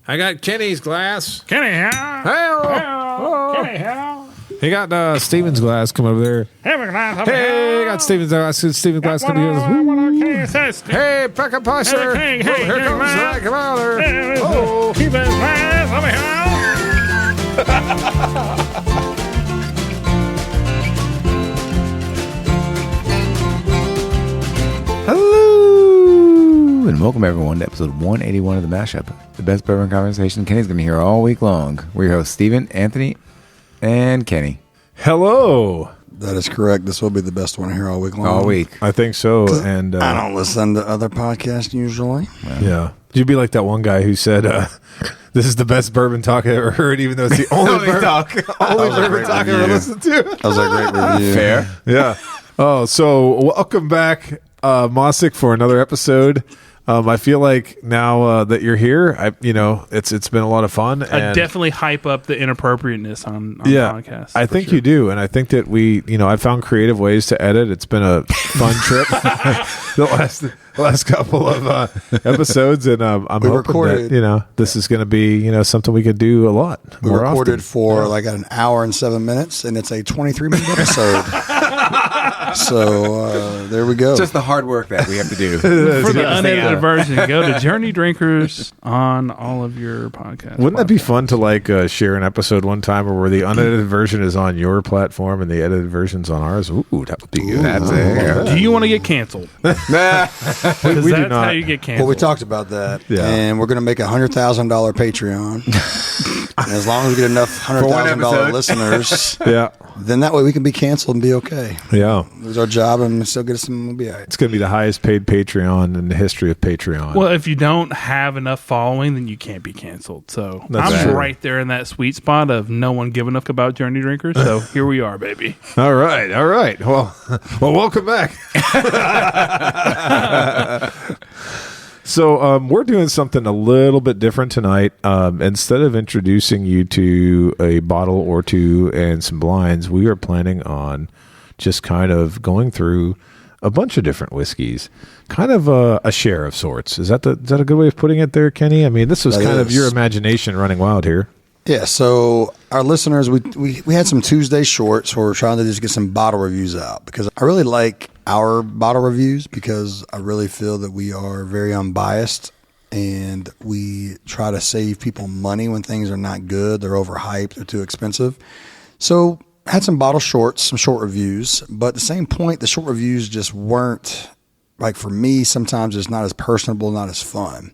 I got Kenny's glass. Kenny, how? Kenny, how? He got Steven's glass. Come over there. Have a glass. Hey, I got Steven's glass. Steven's glass. Come here. Hey, Pekka Pusher. Hey, Here comes glass. the come out there. Oh, keep it glass. Hello, and welcome everyone to episode 181 of the Mashup, the best bourbon conversation Kenny's going to hear all week long. We're your hosts, Steven, Anthony, and Kenny. Hello. That is correct. This will be the best one here all week long. All week. I think so. And I don't listen to other podcasts usually. Yeah. You'd be like that one guy who said, this is the best bourbon talk I ever heard, even though it's the only bourbon talk I ever listened to. That was a great review. Fair. Yeah. Oh, so welcome back, Maasak, for another episode. I feel like now that you're here, it's been a lot of fun. I definitely hype up the inappropriateness on podcasts. I think you do, and I think that I found creative ways to edit. It's been a fun trip the last couple of episodes, and I'm hoping that this is going to be something we could do a lot We more recorded often. for like an hour and 7 minutes, and it's a 23-minute episode. So there we go. Just the hard work that we have to do. For the unedited version, go to Journey Drinkers on all of your podcasts. Wouldn't that be fun to share an episode one time where the unedited version is on your platform and the edited version's on ours? Ooh, that would be good. That's it. Do you want to get canceled? Because we do that's not. how you get canceled. Well, we talked about that, Yeah. and we're going to make a $100,000 Patreon. And as long as we get enough $100,000 listeners, Yeah. then that way we can be canceled and be okay. Yeah. Lose our job and still get some. We'll be all right. It's going to be the highest paid Patreon in the history of Patreon. Well, if you don't have enough following, then you can't be canceled. So That's I'm true. right there in that sweet spot of no one giving up about Journey Drinkers. So here we are, baby. All right. Well, welcome back. So we're doing something a little bit different tonight. Instead of introducing you to a bottle or two and some blinds, we are planning on just kind of going through a bunch of different whiskeys, kind of a share of sorts. Is that a good way of putting it there, Kenny? I mean, this was That kind of is. your imagination running wild here. Yeah, so our listeners, we had some Tuesday shorts where we're trying to just get some bottle reviews out because I really like our bottle reviews because I really feel that we are very unbiased and we try to save people money when things are not good, they're overhyped, they're too expensive. So I had some bottle shorts, some short reviews, but at the same point, the short reviews just weren't, like for me, sometimes it's not as personable, not as fun.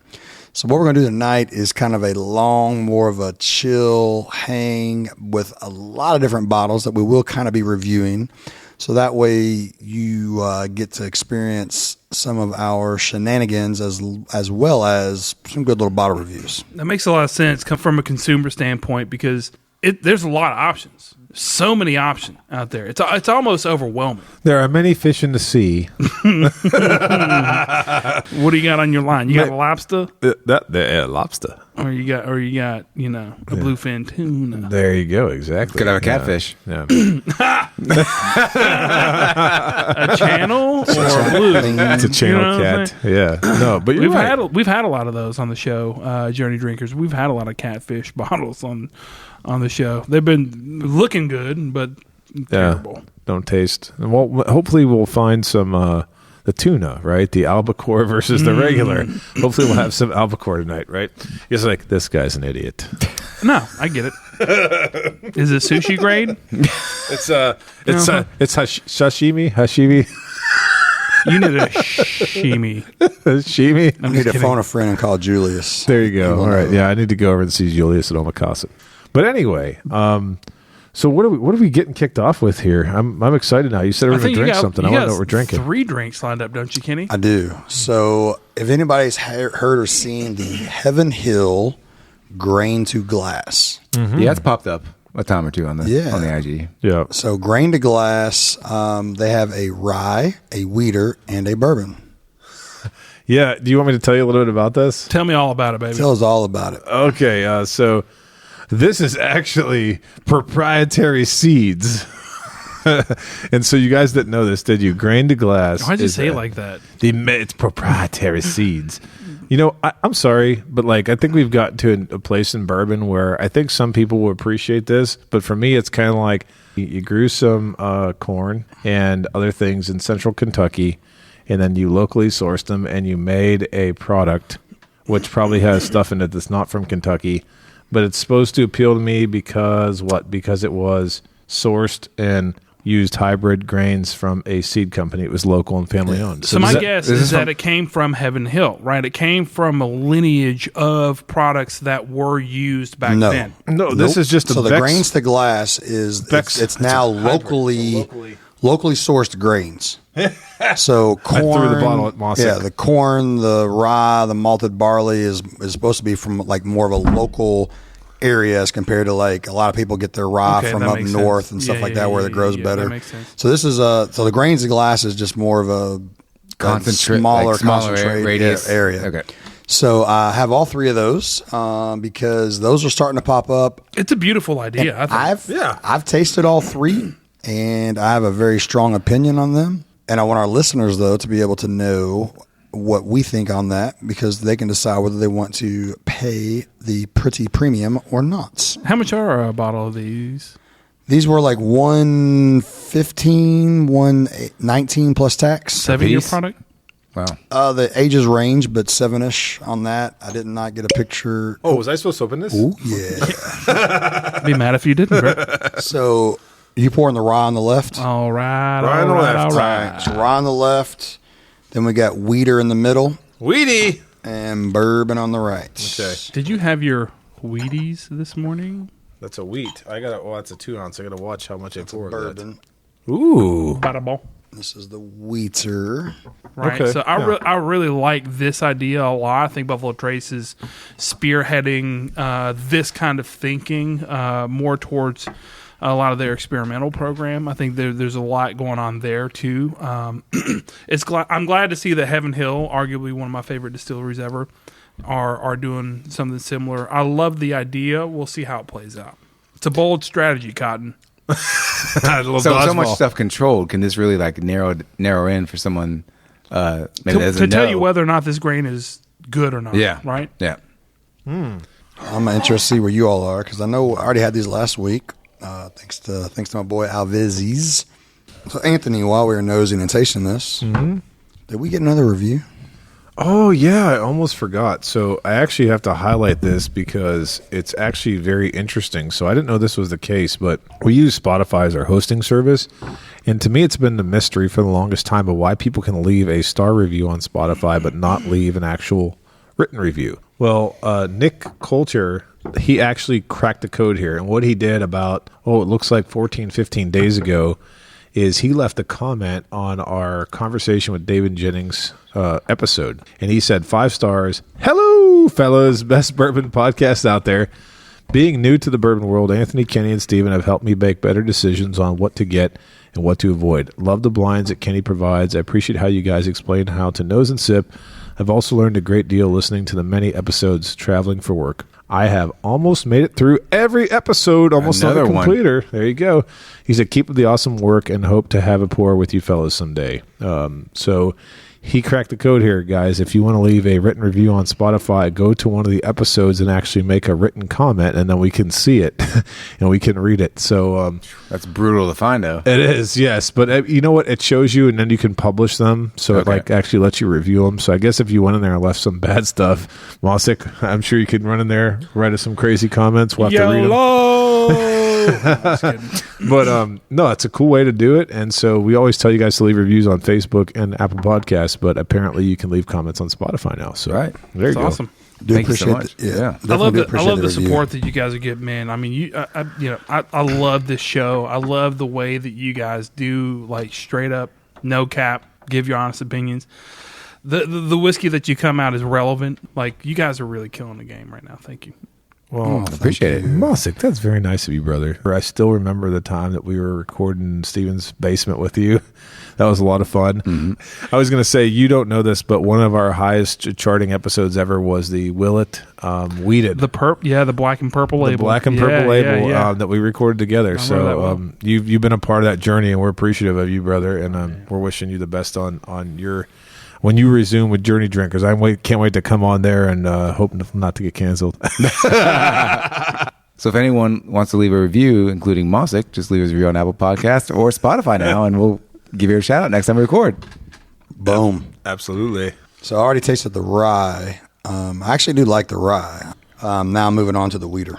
So what we're going to do tonight is kind of a long, more of a chill hang with a lot of different bottles that we will kind of be reviewing. So that way you get to experience some of our shenanigans as well as some good little bottle reviews. That makes a lot of sense come from a consumer standpoint because there's a lot of options. So many options out there. It's almost overwhelming. There are many fish in the sea. What do you got on your line? You got a lobster, Lobster. or you got a bluefin tuna. There you go. Exactly. Could have a catfish. Yeah. A channel or a blue. It's a channel You know what I'm cat. Yeah. No, but you're We've right. had a lot of those on the show, Journey Drinkers. We've had a lot of catfish bottles on the show. They've been looking good, but terrible. Don't taste. And well, hopefully we'll find some the tuna, right? The albacore versus the regular. Hopefully we'll have some albacore tonight, right? It's like, this guy's an idiot. No, I get it. Is it sushi grade? It's sashimi. You need a shimi. Sashimi. I need to phone a friend and call Julius. There you go. All right. Yeah, I need to go over and see Julius at Omakase. But anyway, so what are we getting kicked off with here? I'm excited now. You said we're going to drink something. I want to know what we're drinking. 3 drinks lined up, don't you, Kenny? I do. So if anybody's heard or seen the Heaven Hill grain to glass. Mm-hmm. Yeah, it's popped up a time or two on the IG. Yeah. So grain to glass, they have a rye, a wheater, and a bourbon. Yeah. Do you want me to tell you a little bit about this? Tell me all about it, baby. Tell us all about it. Okay. So this is actually proprietary seeds. And so you guys didn't know this, did you? Grain to glass. Why'd you say it like that? It's proprietary seeds. I'm sorry, but like I think we've gotten to a place in bourbon where I think some people will appreciate this, but for me, it's kind of like you grew some corn and other things in central Kentucky, and then you locally sourced them and you made a product which probably has stuff in it that's not from Kentucky, but it's supposed to appeal to me because what? Because it was sourced and used hybrid grains from a seed company. It was local and family owned. So my guess is that it came from Heaven Hill, right? It came from a lineage of products that were used back then. No, this is just so the grains to glass is it's now locally sourced grains. So corn, I threw the bottle at Maasak. Yeah, the corn, the rye, the malted barley is supposed to be from like more of a local area as compared to like a lot of people get their rye from up north and stuff like that where it grows better. That makes sense. So this is so the grains of glass is just more of a smaller concentrated area. Okay. So I have all three of those because those are starting to pop up. It's a beautiful idea. I've tasted all three and I have a very strong opinion on them. And I want our listeners though to be able to know what we think on that because they can decide whether they want to pay the pretty premium or not. How much are a bottle of these? These were like $115, $119 plus tax. 7-year product? Wow. The ages range, but 7-ish on that. I did not get a picture. Oh, was I supposed to open this? Ooh, yeah. Be mad if you didn't, Brett. So you pouring the rye on the left? All right. Rye on the left. All right. So rye on the left. Then we got Weeder in the middle. Weedy. And Bourbon on the right. Okay. Did you have your Wheaties this morning? That's a wheat. That's a 2 ounce. I gotta watch how much I pour. Bourbon. Ooh. Bada ball. This is the Wheater. Right. Okay. So I really like this idea a lot. I think Buffalo Trace is spearheading this kind of thinking more towards a lot of their experimental program. I think there's a lot going on there too. I'm glad to see that Heaven Hill, arguably one of my favorite distilleries ever, are doing something similar. I love the idea. We'll see how it plays out. It's a bold strategy, Cotton. So much stuff controlled. Can this really like narrow in for someone maybe to tell you whether or not this grain is good or not? Yeah. Right. Yeah. I'm interested to see where you all are because I know I already had these last week. Thanks to my boy Alvizes. So Anthony, while we were nosing and tasting this, did we get another review? Oh yeah, I almost forgot. So I actually have to highlight this because it's actually very interesting. So I didn't know this was the case, but we use Spotify as our hosting service, and to me, it's been the mystery for the longest time of why people can leave a star review on Spotify but not leave an actual written review. Well, Nick Coulter, he actually cracked the code here. And what he did about, it looks like 14, 15 days ago, is he left a comment on our conversation with David Jennings episode. And he said, 5 stars. Hello, fellas. Best bourbon podcast out there. Being new to the bourbon world, Anthony, Kenny, and Steven have helped me make better decisions on what to get and what to avoid. Love the blinds that Kenny provides. I appreciate how you guys explain how to nose and sip. I've also learned a great deal listening to the many episodes traveling for work. I have almost made it through every episode, almost like a completer. There you go. He said, keep up the awesome work and hope to have a pour with you fellas someday. So he cracked the code here, guys. If you want to leave a written review on Spotify, go to one of the episodes and actually make a written comment, and then we can see it and we can read it. So that's brutal to find out. It is, yes. But you know what? It shows you, and then you can publish them. So it actually lets you review them. So I guess if you went in there and left some bad stuff, Maasak, I'm sure you could run in there, write us some crazy comments. We'll have to read them. But no, it's a cool way to do it. And so we always tell you guys to leave reviews on Facebook and Apple Podcasts, but apparently you can leave comments on Spotify now. So there you go. Awesome. Thank you so much. I love the support that you guys are getting, man. I mean, I love this show. I love the way that you guys do, like, straight up, no cap, give your honest opinions. The whiskey that you come out is relevant. Like, you guys are really killing the game right now. Thank you. Well, I appreciate it. Maasak, that's very nice of you, brother. I still remember the time that we were recording in Steven's basement with you. That was a lot of fun. Mm-hmm. I was going to say, you don't know this, but one of our highest charting episodes ever was the Willet Weeded. The black and purple label. The black and purple label that we recorded together. So you've been a part of that journey, and we're appreciative of you, brother, and we're wishing you the best on your when you resume with Journey Drinkers. Can't wait to come on there and hope not to get canceled. So if anyone wants to leave a review, including Maasak, just leave us a review on Apple Podcasts or Spotify now, and we'll give you a shout out next time we record. Boom. Absolutely. So I already tasted the rye. I actually do like the rye. Now moving on to the wheater.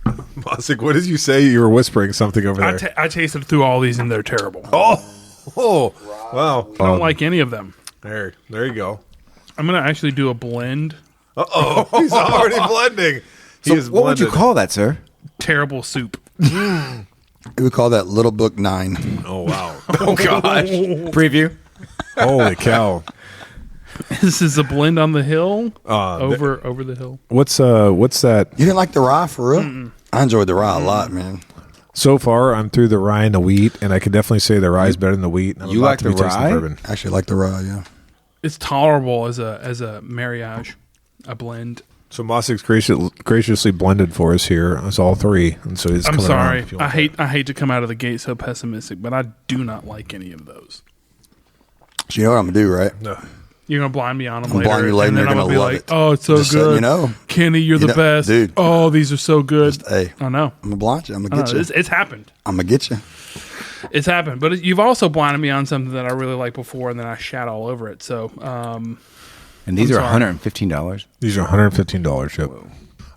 Maasak, what did you say? You were whispering something over there. I tasted through all these and they're terrible. Oh, wow. I don't like any of them. There you go. I'm going to actually do a blend. Uh-oh. He's already blending. So what would you call that, sir? Terrible soup. We would call that Little Book 9. Oh, wow. Oh, gosh. Preview. Holy cow. This is a blend on the hill. Over the hill. What's that? You didn't like the rye for real? I enjoyed the rye a lot, man. So far, I'm through the rye and the wheat, and I can definitely say the rye is better than the wheat. And I'm You about like to the be tasting rye? bourbon. Actually like the rye, yeah. It's tolerable as a marriage, a blend. So Maasak's graciously blended for us here. It's all three, and so he's I'm coming sorry. around if you I want hate to come out of the gate so pessimistic, but I do not like any of those. So you know what I'm going to do, right? that. No. You're gonna blind me on them I'm later, blind you later and then and I'm you're gonna be gonna love like, it. "Oh, it's so Just letting good, you know. Kenny, you're the know, best, dude. Oh, these are so good." Hey, I know. I'm going to blind you. I'm going I to know. get you. It's happened. I'm going to get you. It's happened. But you've also blinded me on something that I really liked before, and then I shat all over it. So, And these I'm are sorry. $115. These are $115.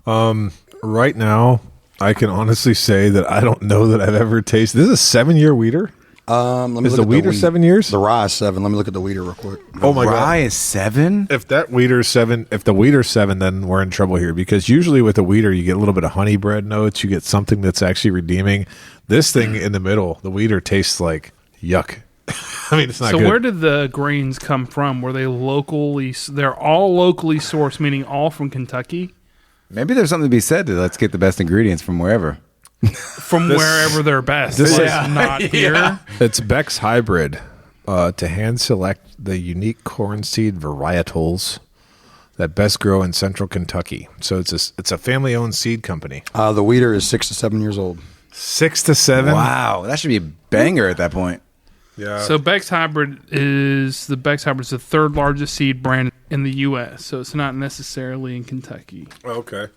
Yep. Right now, I can honestly say that I don't know that I've ever tasted. This is a 7-year wheater. Let me Is look the at wheater wheat. 7 years? The rye is 7. Let me look at the wheater real quick. Oh my Rye god! is 7? If that wheater's 7, if the wheater's 7, then we're in trouble here because usually with a wheater you get a little bit of honey bread notes. You get something that's actually redeeming. This thing in the middle, the wheater tastes like yuck. I mean, it's not so good. where did the grains come from? Were they locally? They're all locally sourced, meaning all from Kentucky, Maybe there's something to be said to let's get the best ingredients from wherever. from wherever they're best. this Like, is- not here. It's Beck's Hybrid to hand select the unique corn seed varietals that best grow in central Kentucky. So it's a family owned seed company. The wheater is 6 to 7 years old. 6 to 7. Wow, that should be a banger at that point. Yeah. So Beck's Hybrid is the third largest seed brand in the U.S. So it's not necessarily in Kentucky. Okay.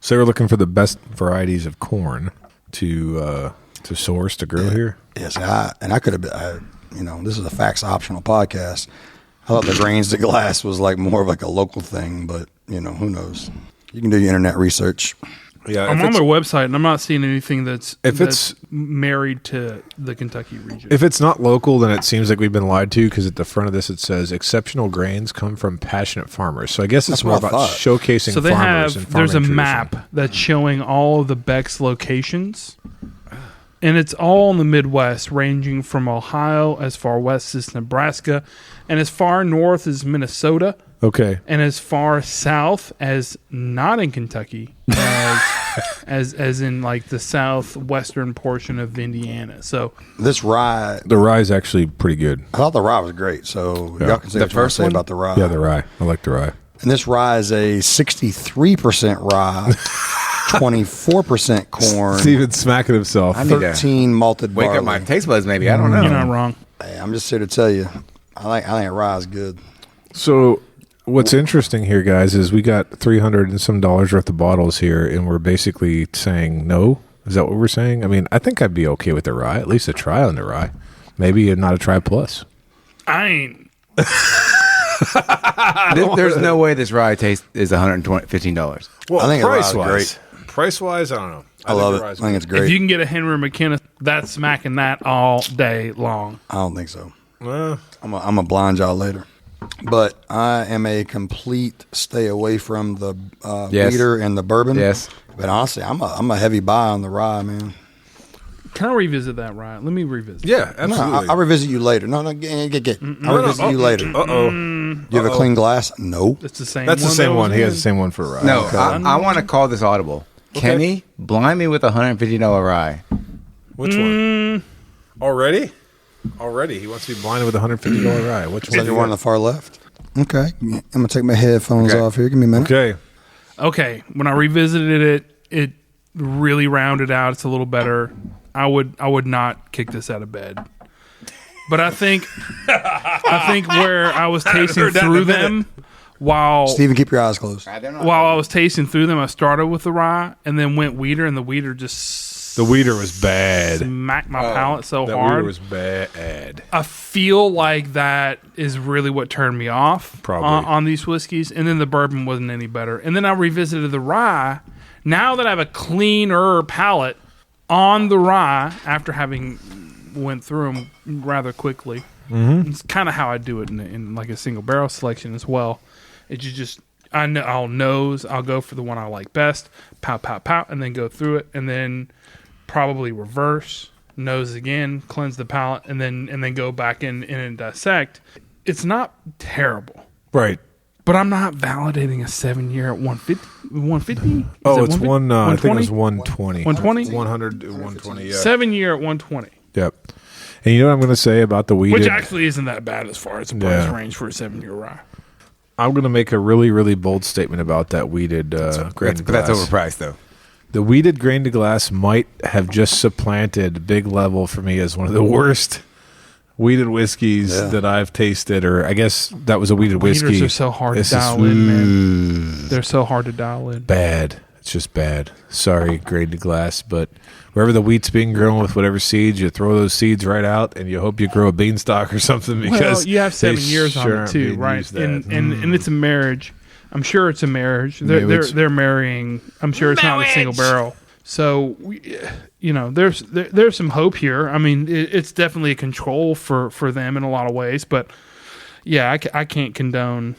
So we're looking for the best varieties of corn to source to grow here. Yes, I could have been, this is a facts optional podcast. I thought the grains to glass was like more of like a local thing, but who knows? You can do your internet research. Yeah, I'm on their website and I'm not seeing anything that's it's married to the Kentucky region. if it's not local, then it seems like we've been lied to because at the front of this it says exceptional grains come from passionate farmers. So I guess it's That's more what I about thought. showcasing So they farmers have and there's a farming tradition. map that's showing all of the Beck's locations, and it's all in the Midwest, ranging from Ohio as far west as Nebraska, and as far north as Minnesota, Okay. and as far south as not in Kentucky as in like the southwestern portion of Indiana. So This rye, The rye is actually pretty good. I thought the rye was great. So y'all can say The what you want first to say one? about the rye. Yeah, the rye. I like the rye. And this rye is a 63% rye, 24% corn, Steven's smacking himself. I need to 13 malted wake barley. up my taste buds, maybe. I don't know. you're not wrong. Hey, I'm just here to tell you, I think rye is good. So what's interesting here, guys, is we got $300 and some worth of bottles here, and we're basically saying no. Is that what we're saying? I mean, I think I'd be okay with the rye, at least a try on the rye. Maybe not a try plus. I ain't. There's no way this rye taste is $115. Well, I think the rye is price-wise. Price-wise, I don't know. I love it. I think it's great. If you can get a Henry McKenna, that's smacking that all day long. I don't think so. Well, I'm a blind y'all later. But I am a complete stay away from the Yes. wheater and the bourbon. Yes. But honestly, I'm a heavy buy on the rye, man. Can I revisit that, Ryan? Let me revisit. yeah, No, absolutely. I'll revisit you later. No, get. I'll revisit you later. Uh-oh. Do you have a clean glass? No. It's the same. That's the one same that one. was He has in? the same one for rye. No, Okay. I want to call this audible. Kenny, blind me with a $150 rye. Which one? Already? Already. He wants to be blinded with a $150 rye. Which Is that one? your one on the far left? Okay. I'm going to take my headphones Okay. off here. Give me a minute. Okay. Okay, when I revisited it, it really rounded out. It's a little better. I would not kick this out of bed. But I think where I was tasting through them while Steven, keep your eyes closed. while I was tasting through them, I started with the rye and then went weeder, and the weeder just The weeder was bad. smacked my palate so That hard. weeder was bad. I feel like that is really what turned me off Probably. on these whiskeys. And then the bourbon wasn't any better. And then I revisited the rye. Now that I have a cleaner palate on the rye after having went through them rather quickly. Mm-hmm. It's kind of how I do it in like a single barrel selection as well. It's just I'll nose. I'll go for the one I like best. Pow, pow, pow, and then go through it, and then probably reverse, nose again, cleanse the palate, and then go back in and dissect. It's not terrible, Right. but I'm not validating a 7-year at 150. 150? Oh, it's one. I think it was 120. 120. 120? 100, 120. Yeah. 7-year at 120. Yep. And you know what I'm going to say about the weeded? Which actually isn't that bad as far as the price range for a 7-year rye. I'm going to make a really, really bold statement about that weeded grain to glass. That's overpriced, though. The weeded grain to glass might have just supplanted Big Level for me as one of the worst weeded whiskeys that I've tasted, or I guess that was a weeded whiskey. Weeders are so hard to dial in, man. They're so hard to dial in. Bad. It's just bad. Sorry, grain to glass, but wherever the wheat's being grown with whatever seeds, you throw those seeds right out, and you hope you grow a beanstalk or something because well, you have 7 years on it too, right? And it's a marriage. I'm sure it's a marriage. They're marrying. I'm sure it's not a single barrel. So there's some hope here. I mean, it's definitely a control for them in a lot of ways, but yeah, I can't condone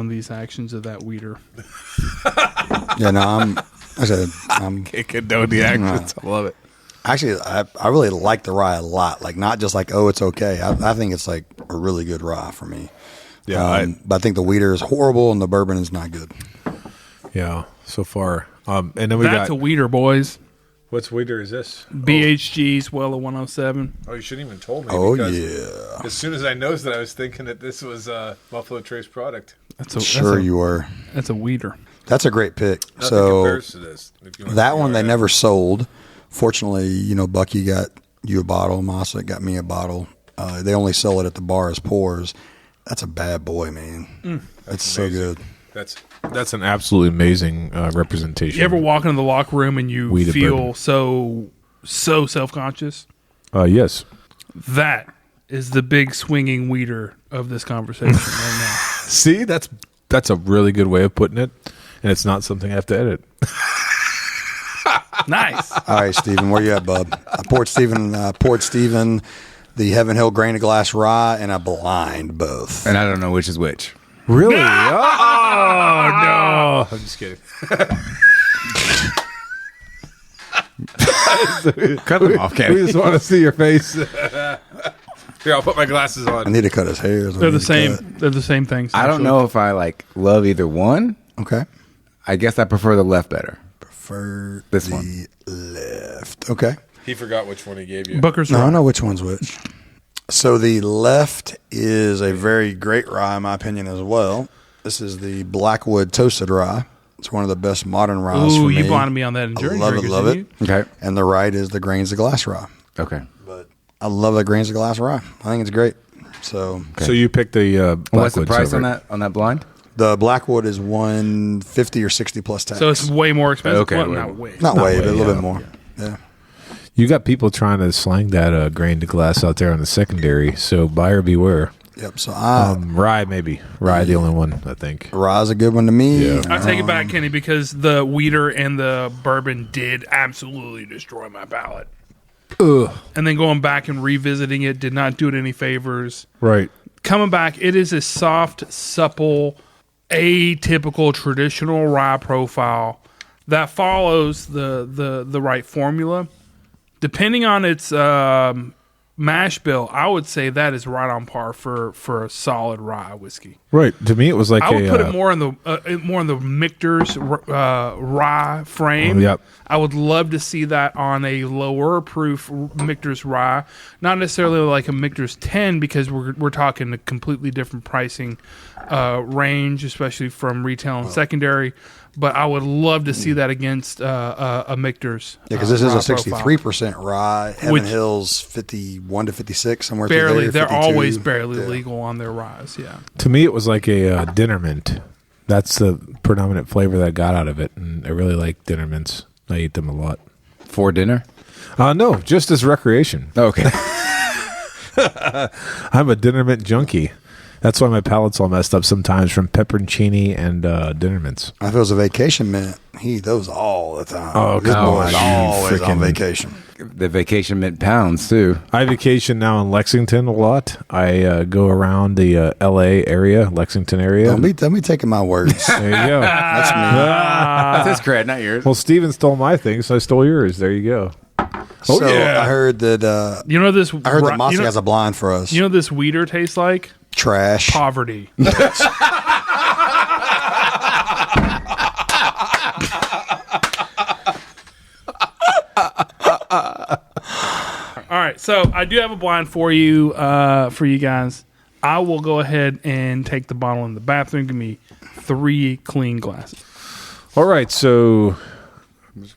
these actions of that weeder. Yeah, no, I'm can't condone the actions. I love it. actually, I really like the rye a lot. Like, not just like, oh, it's okay. I think it's like a really good rye for me. Yeah, but I think the weeder is horrible and the bourbon is not good. Yeah, so far. And then we That's got a weeder, boys. what's weeder is this? BHG's well of 107. Oh, you shouldn't even told me. Oh, because yeah. As soon as I noticed that, I was thinking that this was a Buffalo Trace product. You were. That's a weeder. That's a great pick. Nothing So compares to this. that one they never sold. Fortunately, Bucky got you a bottle. Maasak got me a bottle. They only sell it at the bar as pours. That's a bad boy, man. That's so good. That's an absolutely amazing representation. You ever walk into the locker room and you Weeded feel bourbon. so self-conscious? Yes. That is the big swinging weeder of this conversation right See, that's a really good way of putting it, and it's not something I have to edit. now. Nice. All right, Steven, where you at, bub? I poured Steven the Heaven Hill Grain of Glass Rye and a blind both. And I don't know which is which. Really? Oh, no. I'm just kidding. Cut them off, Kenny. We just want to see your face. Here, I'll put my glasses I on. need to cut his hair. They're the same. They're the same things. I don't know if I love either one. Okay. I guess I prefer the left better. Prefer This the one. left. Okay. He forgot which one he gave you. Booker's No, I right. know which one's which. So the left is a very great rye, in my opinion, as well. This is the Blackwood Toasted Rye. It's one of the best modern ryes for Ooh, me. you blinded me on that in I Journey love it, Drinkers, love didn't it. you? Okay. And the right is the Grains of Glass Rye. Okay. But I love the Grains of Glass Rye. I think it's great. So So you picked the What's the Blackwood price silver. on that blind? the Blackwood is $150 or $60 plus tax. So it's way more expensive. Okay, Well, wait. not way. not way, but a little yeah. bit more. Yeah. You got people trying to slang that grain to glass out there on the secondary, so buyer beware. Yep. So Rye, maybe. Rye, the only one, I think. Rye's a good one to me. Yeah. I take it back, Kenny, because the weeder and the bourbon did absolutely destroy my palate. Ugh. And then going back and revisiting it did not do it any favors. Right. Coming back, it is a soft, supple, atypical traditional rye profile that follows the right formula. Depending on its mash bill, I would say that is right on par for a solid rye whiskey. Right. To me, it was like I would put it more in the Michter's rye frame. Yep. I would love to see that on a lower proof Michter's rye, not necessarily like a Michter's 10, because we're talking a completely different pricing range, especially from retail and secondary. but I would love to see that against a Michter's. Yeah, because this is rye a profile. 63% rye. Heaven Which- Hills 51 to 56, somewhere Barely, through there. they're 52. always barely Yeah. legal on their ryes. Yeah, To me, it was like a dinner mint. That's the predominant flavor that I got out of it, and I really like dinner mints. I eat them a lot. For dinner? No, just as recreation. Okay. I'm a dinner mint junkie. That's why my palate's all messed up sometimes from pepperoncini and dinner mints. If it was a vacation mint, he eat those all the time. Oh, This come boy on, is you always on freaking- vacation. The vacation mint pounds, too. I vacation now in Lexington a lot. I go around the L.A. area, Lexington area. Don't be taking my words. There you go. That's me. That's his cred, not yours. Well, Steven stole my thing, so I stole yours. There you go. So yeah. I heard that. you know this. I heard that Maasak has a blind for us. You know this weeder tastes like Trash. poverty. All right, so I do have a blind for you guys. I will go ahead and take the bottle in the bathroom. Give me 3 clean glasses. All right, so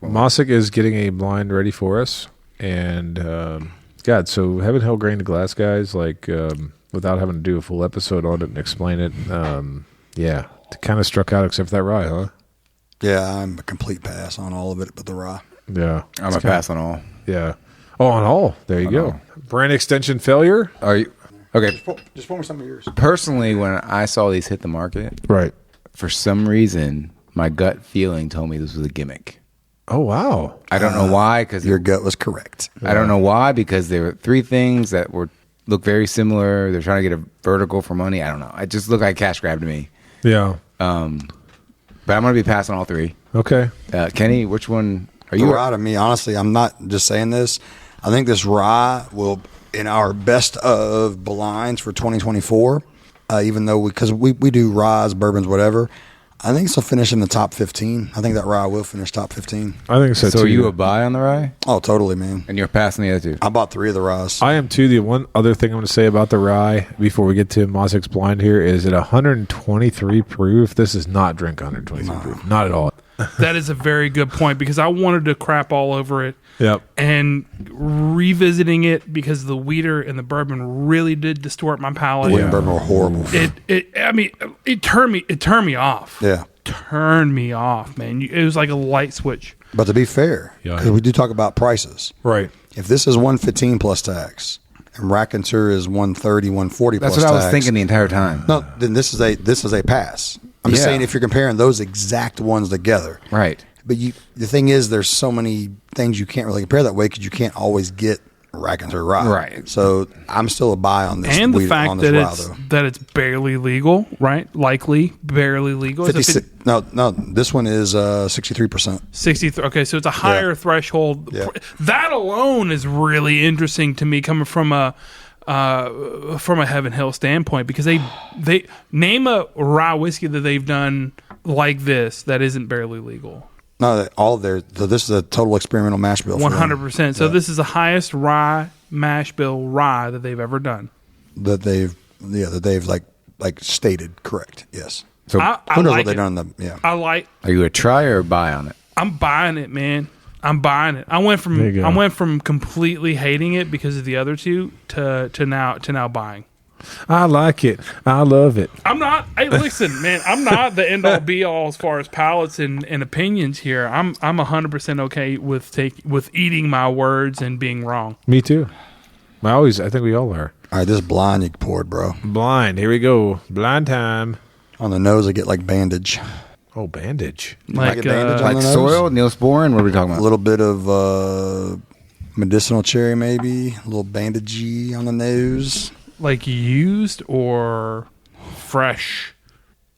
Maasak is getting a blind ready for us. And, God, so Heaven Hill Grain to Glass, guys, like, without having to do a full episode on it and explain it, yeah, it kind of struck out except for that rye, huh? Yeah, I'm a complete pass on all of it but the rye. Yeah. I'm a pass on all. Yeah. Oh, on all. There you On go. all. Brand extension failure? Are you okay? Just pour me some of yours. Personally, when I saw these hit the market, Right. for some reason, my gut feeling told me this was a gimmick. Oh, wow. I don't know why, because Your gut was correct. I don't know why, because there were 3 things that look very similar. They're trying to get a vertical for money. I don't know. It just looked like cash grab to me. Yeah. But I'm going to be passing all 3. Okay. Kenny, which one are The you? rye to me, honestly, I'm not just saying this. I think this rye will, in our best of blinds for 2024, even though because we do ryes, bourbons, whatever, I think this will finish in the top 15. I think that rye will finish top 15. I think so, So too. are you a buy on the rye? Oh, totally, man. And you're passing the other 2? I bought 3 of the ryes. I am too. The one other thing I'm going to say about the rye before we get to Maasak's blind here is at 123 proof. This is not drink 123 proof. Not at all. That is a very good point because I wanted to crap all over it. Yep. And revisiting it because the weeder and the bourbon really did distort my palate. Wheat and bourbon were horrible. It turned me off. Yeah. Turned me off, man. It was like a light switch. But to be fair, Yeah. because we do talk about prices, Right. if this is 115 plus tax and Raconteur is 130, 140 That's plus what I tax, was thinking the entire time. No, then this is a pass. I'm just Yeah. saying if you're comparing those exact ones together. Right. But the thing is, there's so many things you can't really compare that way because you can't always get Raconteur rye. Right. So I'm still a buy on this. And the on fact this that rye, that it's barely legal, right? Likely barely legal. though. It's a 56 no, this one is 63%. 63. Okay, so it's a higher threshold. Yeah. That alone is really interesting to me, coming from a Heaven Hill standpoint, because they name a rye whiskey that they've done like this that isn't barely legal. No, all of their. So this is a total experimental mash bill. 100%. So Yeah. this is the highest rye mash bill rye that they've ever done. That they've like stated correct. Yes. So I Who knows like what they've it. done? I like. are you a try or a buy on it? I'm buying it, man. I'm buying it. I went There you go. from completely hating it because of the other two to now buying. I like it. I love it. I'm not. Hey, listen, man. I'm not the end all be all as far as palates and opinions here. I'm 100% okay with eating my words and being wrong. Me too. I think we all are. All right, this blind you poured, bro. Blind. Here we go. Blind time. On the nose, I get like bandage. Oh, bandage. Like a bandage on Like the nose? soil, Neosporin? What are we talking A about? little bit of medicinal cherry, maybe. A little bandagey on the nose. like used or fresh.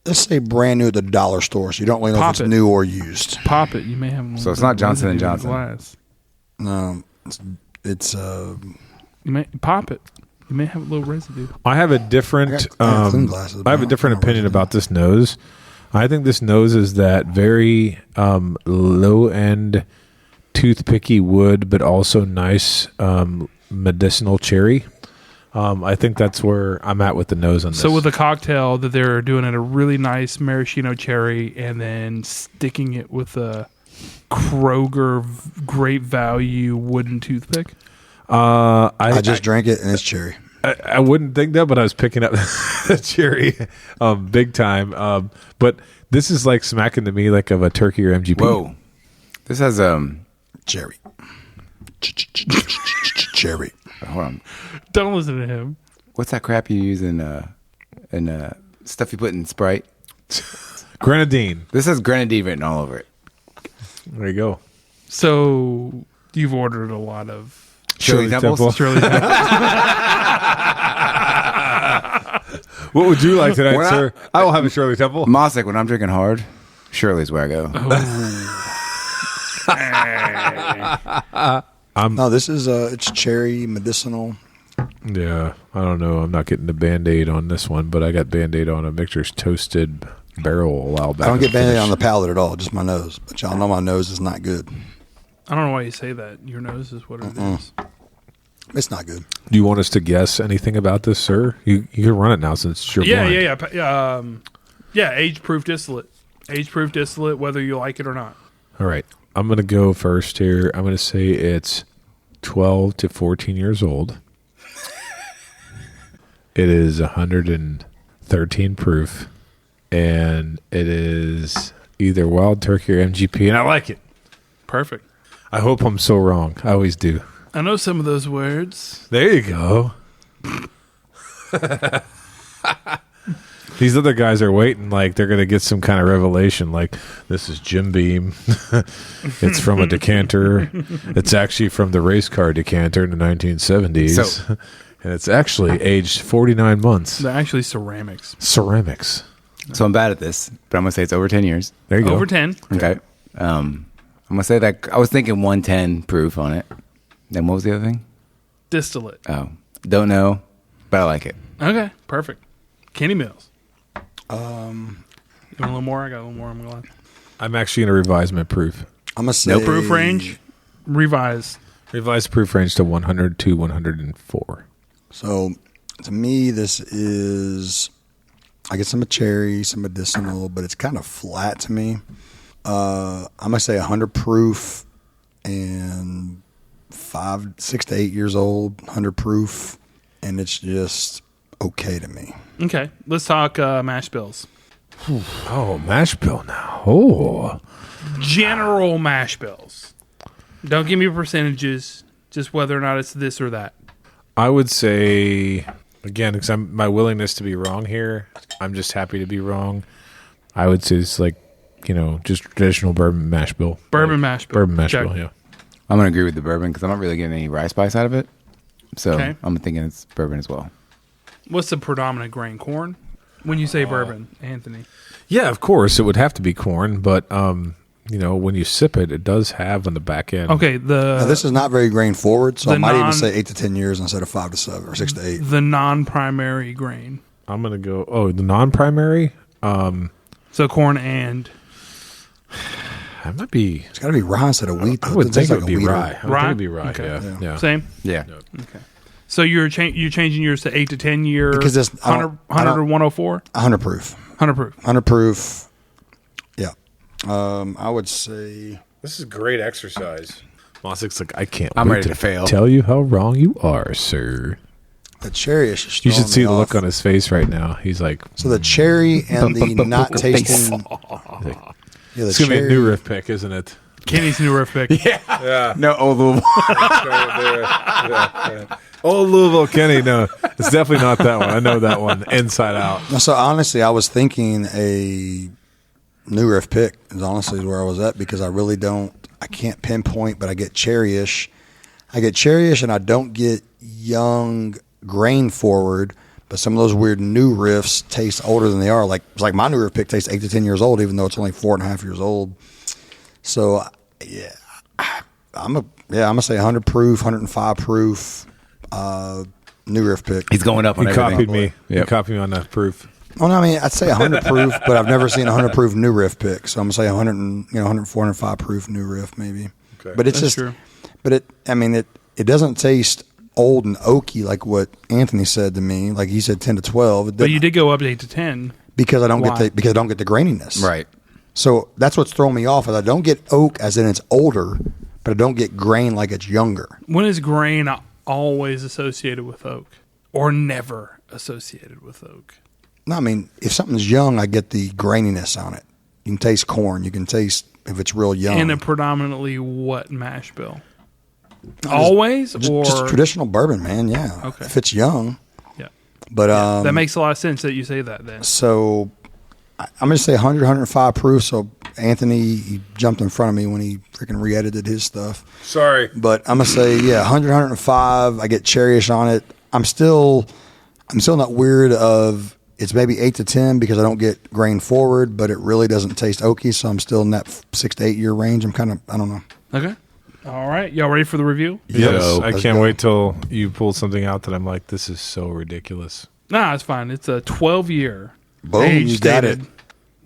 Let's say brand new at the dollar store, so you don't really know Pop if it. it's new or used. Pop it. You may have. So it's not Johnson and residue in the Johnson. glass. No, it's You may pop it. You may have a little residue. I have a different. I got clean glasses, but I have a I don't different know opinion what to about this nose. I think this nose is that very low end, toothpicky wood, but also nice medicinal cherry. I think that's where I'm at with the nose on this. So with a cocktail that they're doing it a really nice maraschino cherry and then sticking it with a Kroger Great Value wooden toothpick. I just drank it and it's cherry. I wouldn't think that, but I was picking up the cherry big time. But this is like smacking to me like of a turkey or MGP. Whoa. This has Cherry. Cherry. hold on. Don't listen to him. What's that crap you use in stuff you put in Sprite? Grenadine. This has grenadine written all over it. There you go. So you've ordered a lot of Shirley Temples? Temple. Shirley Temple. What would you like tonight, When sir? I will have a Shirley Temple. Maasak, when I'm drinking hard, Shirley's where I go. No, this is it's cherry medicinal. Yeah, I don't know. I'm not getting the Band-Aid on this one, but I got Band-Aid on a Victor's Toasted Barrel a while back. I don't get Band-Aid on the palate at all, just my nose. But y'all know my nose is not good. I don't know why you say that. Your nose is what it is. It's not good. Do you want us to guess anything about this, sir? You can run it now since you're blind. Yeah, age-proof distillate. Age-proof distillate, whether you like it or not. All right. I'm going to go first here. I'm going to say it's 12 to 14 years old. It is 113 proof. And it is either Wild Turkey or MGP. And I like it. Perfect. I hope I'm so wrong. I always do. I know some of those words. There you go. These other guys are waiting like they're going to get some kind of revelation like this is Jim Beam. It's from a decanter. It's actually from the race car decanter in the 1970s. And it's actually aged 49 months. They're actually ceramics. Ceramics. So I'm bad at this, but I'm going to say it's over 10 years. There you go. Over 10. Okay. I'm going to say that I was thinking 110 proof on it. Then what was the other thing? Distillate. Oh, don't know, but I like it. Okay, perfect. Kenny Mills. You want a little more? I got a little more. I'm glad. I'm actually going to revise my proof. I'm gonna say No proof range. Revise. Revise proof range to 100 to 104. So to me, this is I get some cherry, some medicinal, but it's kind of flat to me. I'm gonna say 100 proof and 6 to 8 years old, 100 proof, and it's just okay to me. Okay, let's talk mash bills. Oh, mash bill now. Oh. General mash bills. Don't give me percentages, just whether or not it's this or that. I would say, again, because my willingness to be wrong here, I'm just happy to be wrong. I would say it's like, just traditional bourbon mash bill. Bourbon mash bill. Bourbon mash Check. bill, yeah. I'm going to agree with the bourbon because I'm not really getting any rye spice out of it. So Okay. I'm thinking it's bourbon as well. What's the predominant grain? Corn? When you say bourbon, Anthony. Yeah, of course, it would have to be corn, but, when you sip it, it does have on the back end. Okay, Now, this is not very grain forward, so the I might even non- say 8 to 10 years instead of 5 to 7 or 6 to 8. the non-primary grain. I'm going to go, the non-primary? So corn and That might be, It's got to be rye instead of wheat. I though. would It think tastes it like would a be wheat or- rye. I would think it'd be rye, Okay. yeah. same. Yeah. Okay. So you're changing yours to 8 to 10 year Because this- I 100, don't- 100 or 104? 100 proof. 100 proof. 100 proof. Yeah. I would say This is great exercise. Maasik's like, I can't I'm wait ready to fail. tell you how wrong you are, sir. the cherry is just You should throwing see me the off. look on his face right now. He's like, So the cherry and the not Poker face. tasting. Yeah, the it's going to be a cherry. new riff pick, isn't it? Kenny's new riff pick. Yeah. No, old Louisville. Old Louisville Kenny. No, it's definitely not that one. I know that one inside out. No, so honestly, I was thinking a new riff pick is honestly where I was at because I really I can't pinpoint, but I get cherryish. And I don't get young grain forward, but some of those weird new riffs taste older than they are. Like my new riff pick tastes 8 to 10 years old, even though it's only 4.5 years old. So yeah, I'm gonna say 100 proof, 105 proof, new riff pick. He's going up on You everything. copied me. You Yep. copied me on that proof. Well, no, I mean, I'd say 100 proof, but I've never seen a 100 proof new riff pick. So I'm gonna say 100 and 104, 105 proof new riff maybe. Okay. But it's That's just, true. but it doesn't taste old and oaky like what Anthony said to me. Like he said 10 to 12. But you did go up to 8 to 10. Because I don't Why? get the graininess. Right. So that's what's throwing me off. Is I don't get oak as in it's older, but I don't get grain like it's younger. When is grain always associated with oak? Or never associated with oak? No, I mean, if something's young, I get the graininess on it. You can taste corn. You can taste if it's real young. And a predominantly what mash bill? Always? Or just traditional bourbon, man, yeah. Okay. If it's young. Yeah. But that makes a lot of sense that you say that then. So I'm going to say 100, 105 proof. So Anthony, he jumped in front of me when he freaking re-edited his stuff. Sorry. But I'm going to say, 100, 105. I get cherryish on it. I'm still not weird of it's maybe 8 to 10 because I don't get grain forward, but it really doesn't taste oaky. So I'm still in that 6 to 8 year range. I don't know. Okay. All right. Y'all ready for the review? Yes. I Let's can't go. wait till you pull something out that I'm like, this is so ridiculous. Nah, it's fine. It's a 12-year. Boom, age you got stated,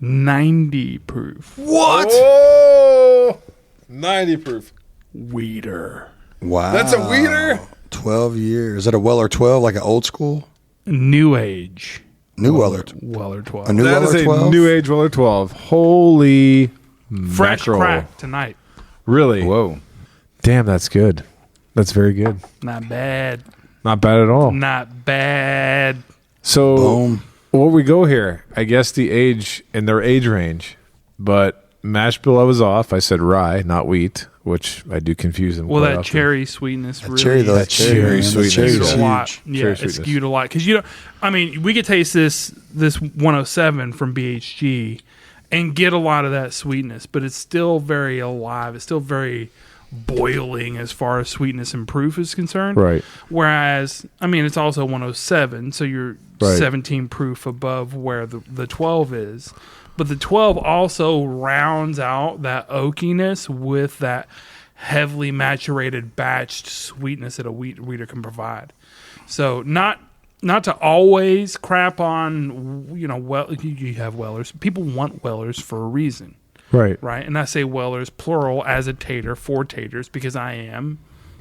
90 proof. What? Oh, 90 proof. Weeder. Wow. That's a weeder? 12 years. Is that a Weller 12, like an old school? New age. New Weller. Weller 12. A new That is Weller a 12? New Age Weller 12. Holy Fresh mackerel. crack tonight. Really? Whoa. Damn, that's good. That's very good. Not bad. Not bad at all. Not bad. So, Boom. where we go here, I guess the age in their age range, but mash bill I was off. I said rye, not wheat, which I do confuse them. Well, quite that often. cherry sweetness really Cherry, though, that cherry, cherry, man, that sweetness. cherry skewed is a huge. lot. Yeah, Cherry it's sweetness. skewed a lot because you don't. I mean, we could taste this 107 from BHG and get a lot of that sweetness, but it's still very alive. It's still very boiling as far as sweetness and proof is concerned. Right. Whereas, I mean, it's also 107, so you're Right. 17 proof above where the 12 is. But the 12 also rounds out that oakiness with that heavily maturated batched sweetness that a weeder can provide. So not to always crap on, well, you have Wellers. People want Wellers for a reason, Right. right? And I say Wellers plural as a tater for taters because I am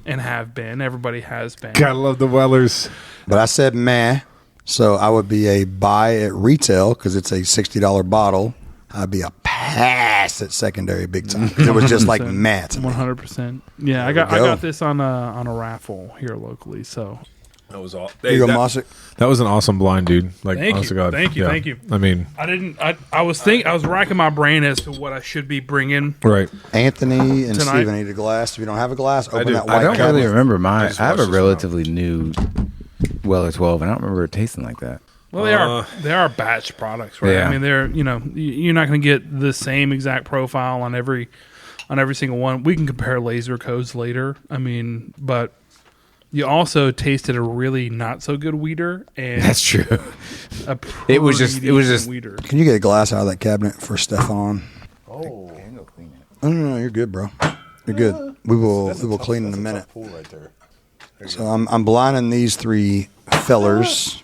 and have been. Everybody has been. Gotta love the Wellers. But I said meh, so I would be a buy at retail because it's a $60 bottle. I'd be a pass at secondary big time. 'Cause it was just like meh to me. 100%. Yeah, I got this on a raffle here locally. So That was all. Here you go, Maasak. That was an awesome blind, dude. Like, Thank honest you. to God. Thank you. Yeah. Thank you. I mean, I was racking my brain as to what I should be bringing. right. Anthony and Tonight. Steven need a glass. If you don't have a glass, open do. that I white don't cabinet. really remember mine. I just I have a watched this relatively new Weller 12, and I don't remember it tasting like that. Well, they are batch products, right? Yeah. I mean, they're you're not going to get the same exact profile on every single one. We can compare laser codes later. I mean, but you also tasted a really not so good weeder, and That's true. a It was just- pretty decent just- weeder. Can you get a glass out of that cabinet for Stefan? Oh, no, you're good, bro. You're good. We will clean in a minute. So I'm blinding these three fellers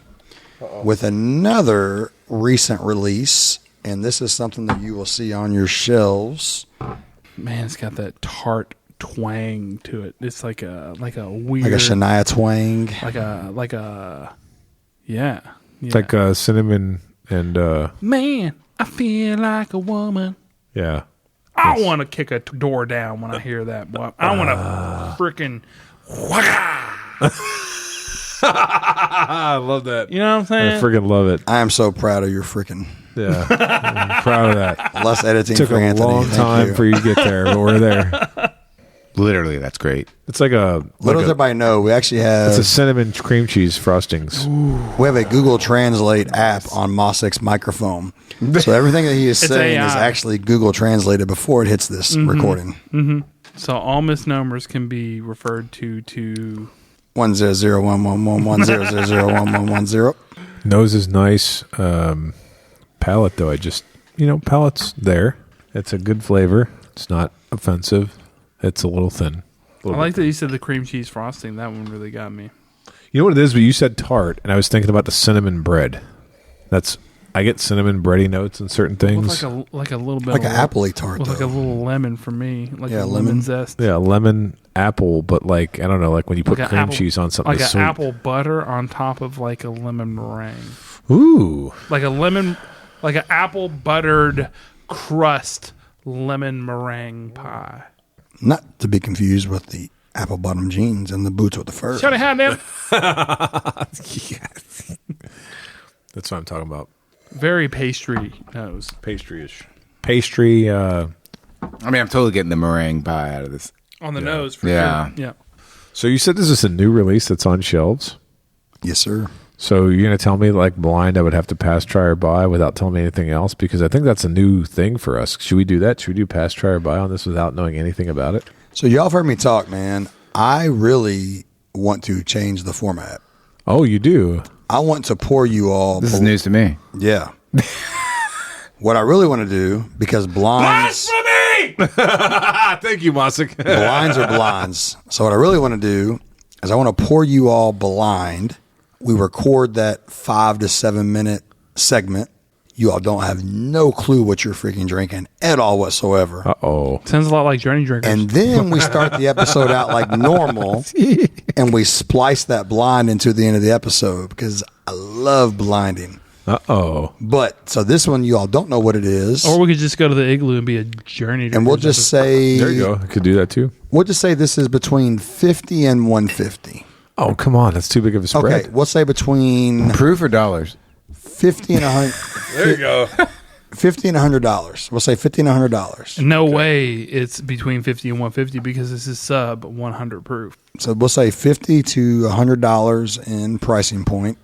with another recent release, and this is something that you will see on your shelves, Man, it's got that tart twang to it. It's like a weird, like a Shania twang. like a yeah. It's like cinnamon and, Man, I feel like a woman. yeah. I want to kick a door down when I hear that. Boy. I want to freaking. I love that. You know what I'm I saying? freaking love it. I am so proud of your freaking Yeah. I'm proud of that. less editing Took for a Anthony. long Thank time you. for you to get there, but we're there. Literally, that's great. It's like a Little does everybody know, we actually have it's a cinnamon cream cheese frostings. we have a Google Translate app on Maasak's microphone. So everything that he is It's saying is AI. actually Google translated before it hits this recording. So all misnomers can be referred to 100111110001110. Nose is nice. Palate though, I just palate's there. It's a good flavor. It's not offensive. It's a little thin. I like that you said the cream cheese frosting. That one really got me. You know what it is? But you said tart, and I was thinking about the cinnamon bread. That's I get cinnamon bready notes in certain things. With like a little bit Like of an appley tart, with like a though. little lemon for me, like Yeah, a lemon lemon. zest. Yeah, lemon apple, but like I don't know, like when you put Like an cream apple- cheese on something like that's an sweet. apple butter on top of like a lemon meringue, Ooh, like an apple buttered crust lemon meringue pie. Not to be confused with the apple bottom jeans and the boots with the fur. Shut it down, man. yes. That's what I'm talking about. Very pastry nose. Pastry-ish. Pastry. I mean, I'm totally getting the meringue pie out of this. On the nose, for Yeah. sure. Yeah. So you said this is a new release that's on shelves. Yes, sir. So you're going to tell me, like blind, I would have to pass, try, or buy without telling me anything else? Because I think that's a new thing for us. Should we do that? Should we do pass, try, or buy on this without knowing anything about it? So y'all have heard me talk, man. I really want to change the format. Oh, you do? I want to pour you all. This is news to me. Yeah. What I really want to do, because blinds Thank you, Maasak. blinds are blinds. So what I really want to do is I want to pour you all blind. We record that 5 to 7 minute segment. You all don't have no clue what you're freaking drinking at all whatsoever. Uh-oh. Sounds a lot like Journey Drinkers. And then we start the episode out like normal, and we splice that blind into the end of the episode because I love blinding. Uh-oh. But so this one, you all don't know what it is, or we could just go to the igloo and be a Journey Drinkers. and we'll just say There you go. I could do that too. we'll just say this is between 50 and 150. Oh, come on. That's too big of a spread. Okay, we'll say between Proof or dollars? 50 and 100. There you go. $50 and $100. We'll say $50 and $100. No way it's between 50 and 150 because this is sub 100 proof. So we'll say $50 to $100 in pricing point,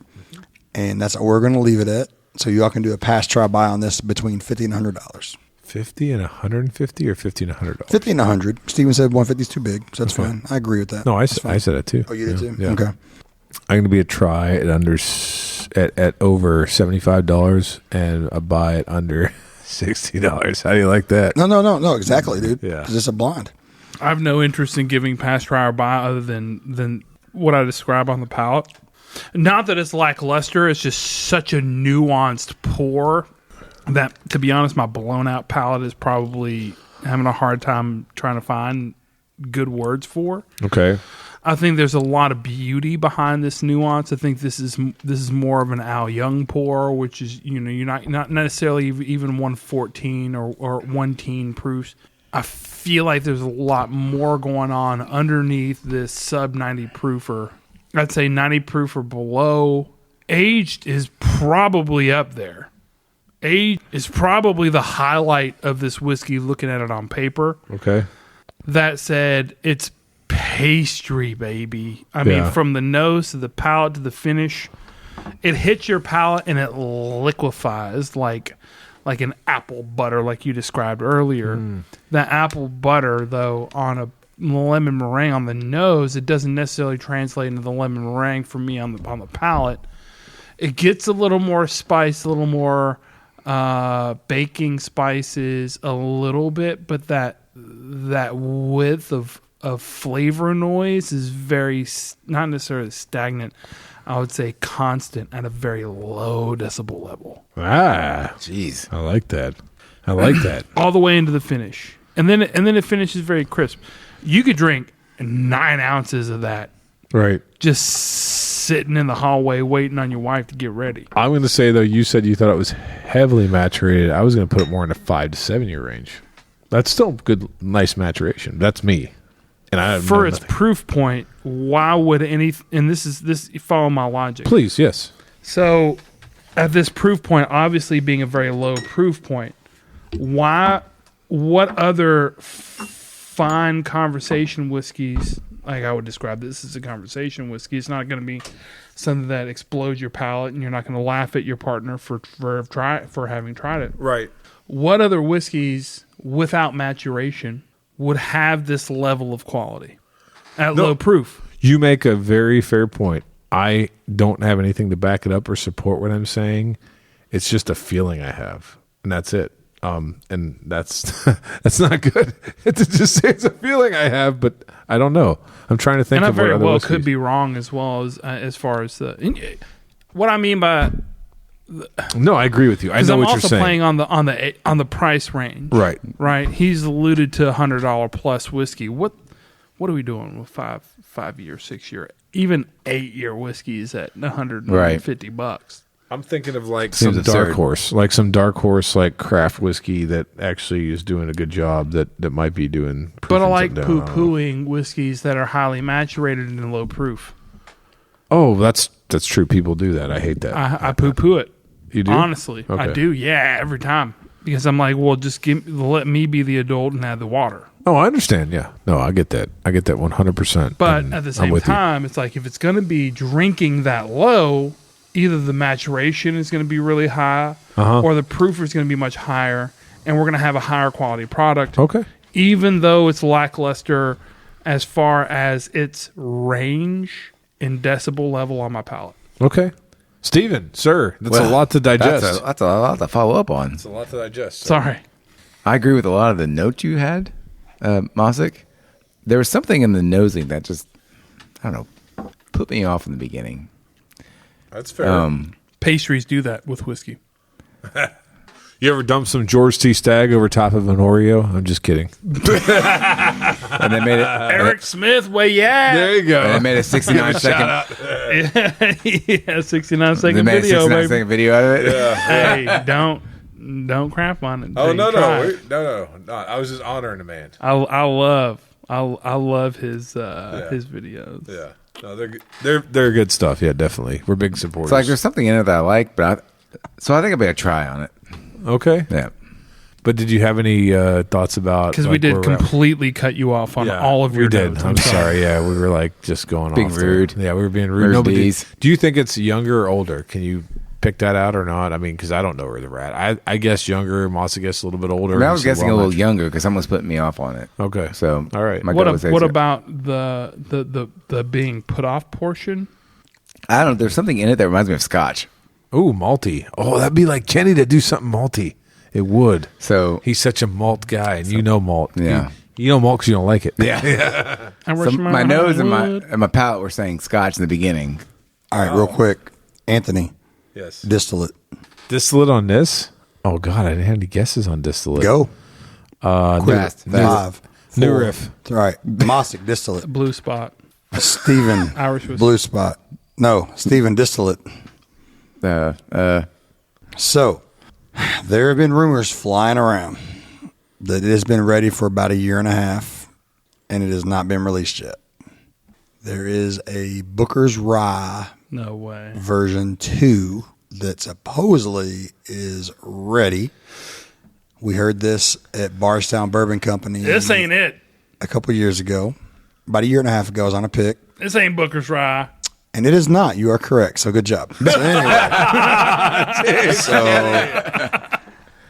and that's what we're going to leave it at. So you all can do a pass, try, buy on this between $50 and $100. 50 and 150 or 50 and $100? 50 and 100. Steven said 150 is too big, so that's fine. I agree with that. No, I That's fine. said it too. Oh, you did too? Yeah. Okay. I'm going to be a try at at over $75 and a buy at under $60. How do you like that? No, exactly, dude. Yeah. Because it's a blind. I have no interest in giving pass, try, or buy other than what I describe on the palate. Not that it's lackluster. It's just such a nuanced pour that, to be honest, my blown out palate is probably having a hard time trying to find good words for. Okay. I think there's a lot of beauty behind this nuance. I think this is more of an Al Young pour, which is, you know, you're not necessarily even 114 or 1 proofs. I feel like there's a lot more going on underneath this sub 90 proofer. I'd say 90 proof or below. Aged is probably up there. Age is probably the highlight of this whiskey looking at it on paper. Okay. That said, it's pastry, baby. I mean, Yeah. from the nose to the palate to the finish, it hits your palate and it liquefies like an apple butter, like you described earlier. That apple butter, though, on a lemon meringue on the nose, it doesn't necessarily translate into the lemon meringue for me on the palate. It gets a little more spice, a little more baking spices, a little bit, but that width of flavor noise is very, not necessarily stagnant, I would say constant at a very low decibel level. Ah, Jeez. I like that. I like that. All the way into the finish. And then it finishes very crisp. You could drink 9 ounces of that Right. just sitting in the hallway waiting on your wife to get ready. I'm going to say, though, you said you thought it was heavily maturated. I was going to put it more in the 5 to 7 year range. That's still good, nice maturation. That's me. And I For its proof point, why would and this follow my logic. Please, yes. So at this proof point, obviously being a very low proof point, what other fine conversation whiskeys, like I would describe this as a conversation whiskey, it's not going to be something that explodes your palate and you're not going to laugh at your partner for having tried it. Right. What other whiskeys without maturation would have this level of quality at low proof? You make a very fair point. I don't have anything to back it up or support what I'm saying. It's just a feeling I have, and that's it. And that's that's not good. To just say it's a feeling I have, but I don't know. I'm trying to think And I of what very other well whiskeys. could be wrong as well as far as the what I mean by No, I agree with you. I because know I'm what you're also saying. playing on the price range. Right. He's alluded to $100 plus whiskey. What are we doing with 5-year, 6-year, even 8-year whiskeys at $150? I'm thinking of like Seems some dark absurd. horse, like craft whiskey that actually is doing a good job. That might be doing. But I proofing like something down. poo-pooing whiskeys that are highly maturated and low proof. Oh, that's true. People do that. I hate that. I poo-poo it. You do? Honestly, I Okay. do. Yeah, every time. Because I'm like, well, just let me be the adult and add the water. Oh, I understand. Yeah. No, I get that. I get that 100%. But And at the I'm same with you. time, it's like if it's going to be drinking that low, either the maturation is going to be really high or the proof is going to be much higher, and we're going to have a higher quality product. Okay. Even though it's lackluster as far as its range and decibel level on my palate. Okay. Steven, sir, that's a Well, lot to digest. That's a lot to follow up on. That's a lot to digest. Sorry. I agree with a lot of the notes you had, Maasak. There was something in the nosing that just, I don't know, put me off in the beginning. That's fair. Pastries do that with whiskey. You ever dump some George T. Stagg over top of an Oreo? I'm just kidding. And they made it. Eric Smith, where you at? There you go. And they made a 69 second. Yeah, 69 They second made a video, 69 baby. second video out of it. Hey, don't crap on it. Oh, no. Try it. No. I was just honoring the man. I love his videos. Yeah. No, they're good stuff. Yeah, definitely. We're big supporters. It's like there's something in it that I like, but I think I'll be a try on it. Okay. Yeah. But did you have any thoughts about? Because like, we did where we're at? completely cut you off on Yeah, all of your we did. notes. I'm sorry. Yeah, we were like just going Being off there. rude. Yeah, we were being rude. Rude No, but D's. do you think it's younger or older? Can you pick that out or not? I mean, because I don't know where they're at. I guess younger. Maasak guess a little bit older. I mean, I was So guessing a well little younger because someone's putting me off on it. Okay. So All right. my What, gut would say what so. about the being put off portion? I don't know. There's something in it that reminds me of Scotch. Ooh, malty. Oh, that'd be like Kenny to do something malty. It would. So He's such a malt guy, and you know malt. Yeah. You know malt because you don't like it. yeah. I So wish my nose and would. my palate were saying Scotch in the beginning. All right, real quick. Anthony, Yes. distillate. Distillate on this? Oh God, I didn't have any guesses on distillate. Go. Fast. 5, New 4. riff. All right. Maasak, distillate. Blue Spot. Steven, Irish whiskey. blue spot. No, Steven, distillate. So, there have been rumors flying around that it has been ready for about a year and a half, and it has not been released yet. There is a Booker's Rye No way. version 2 that supposedly is ready. We heard this at Barstown Bourbon Company This ain't it. a couple years ago. About a year and a half ago, I was on a pick. This ain't Booker's Rye. And it is not. You are correct. So good job. So anyway,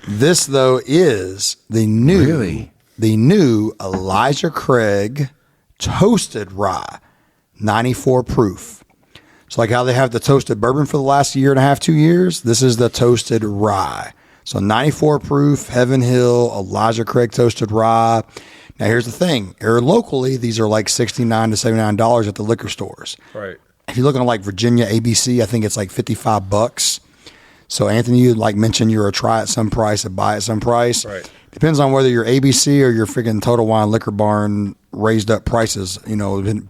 this though is the new Elijah Craig toasted rye, 94 proof. So like how they have the toasted bourbon for the last year and a half, 2 years. This is the toasted rye. So 94 proof, Heaven Hill, Elijah Craig toasted rye. Now here's the thing: here locally, these are like $69 to $79 at the liquor stores. Right. If you're looking at like Virginia ABC, I think it's like $55. So Anthony, you like mentioned you're a try at some price, a buy at some price. Right. Depends on whether you're ABC or you're freaking Total Wine Liquor Barn raised up prices. You know, it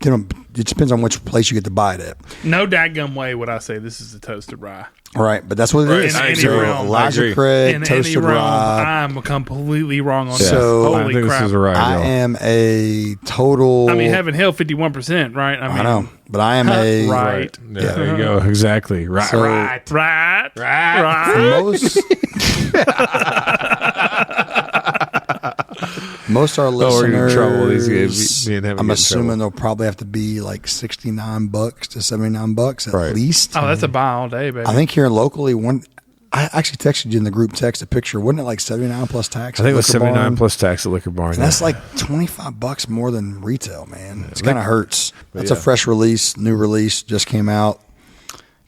depends on which place you get to buy it at. No dadgum way would I say this is a toasted rye. Right, but that's what it is. In any So realm. I Elijah agree. Craig In any toasted realm, rye. I'm completely wrong on So- this. I Holy think crap. this is a right. I am a total. I mean, Heaven Hill, 51%, right? I know, but I am a Right. Yeah, there you go. Exactly. Right. So- right. Right. Most our Oh, we're listeners, in trouble. These me and him I'm get in assuming trouble. they'll probably have to be like $69 to $79 at Right. least. Oh, that's a buy all day, baby. I think here locally, I actually texted you in the group text a picture. Wasn't it like 79 plus tax? I think it at was Liquor 79 Barn? plus tax at Liquor Barn. And that's like $25 more than retail, man. It's kind of hurts. That's a yeah. fresh release, new release, just came out.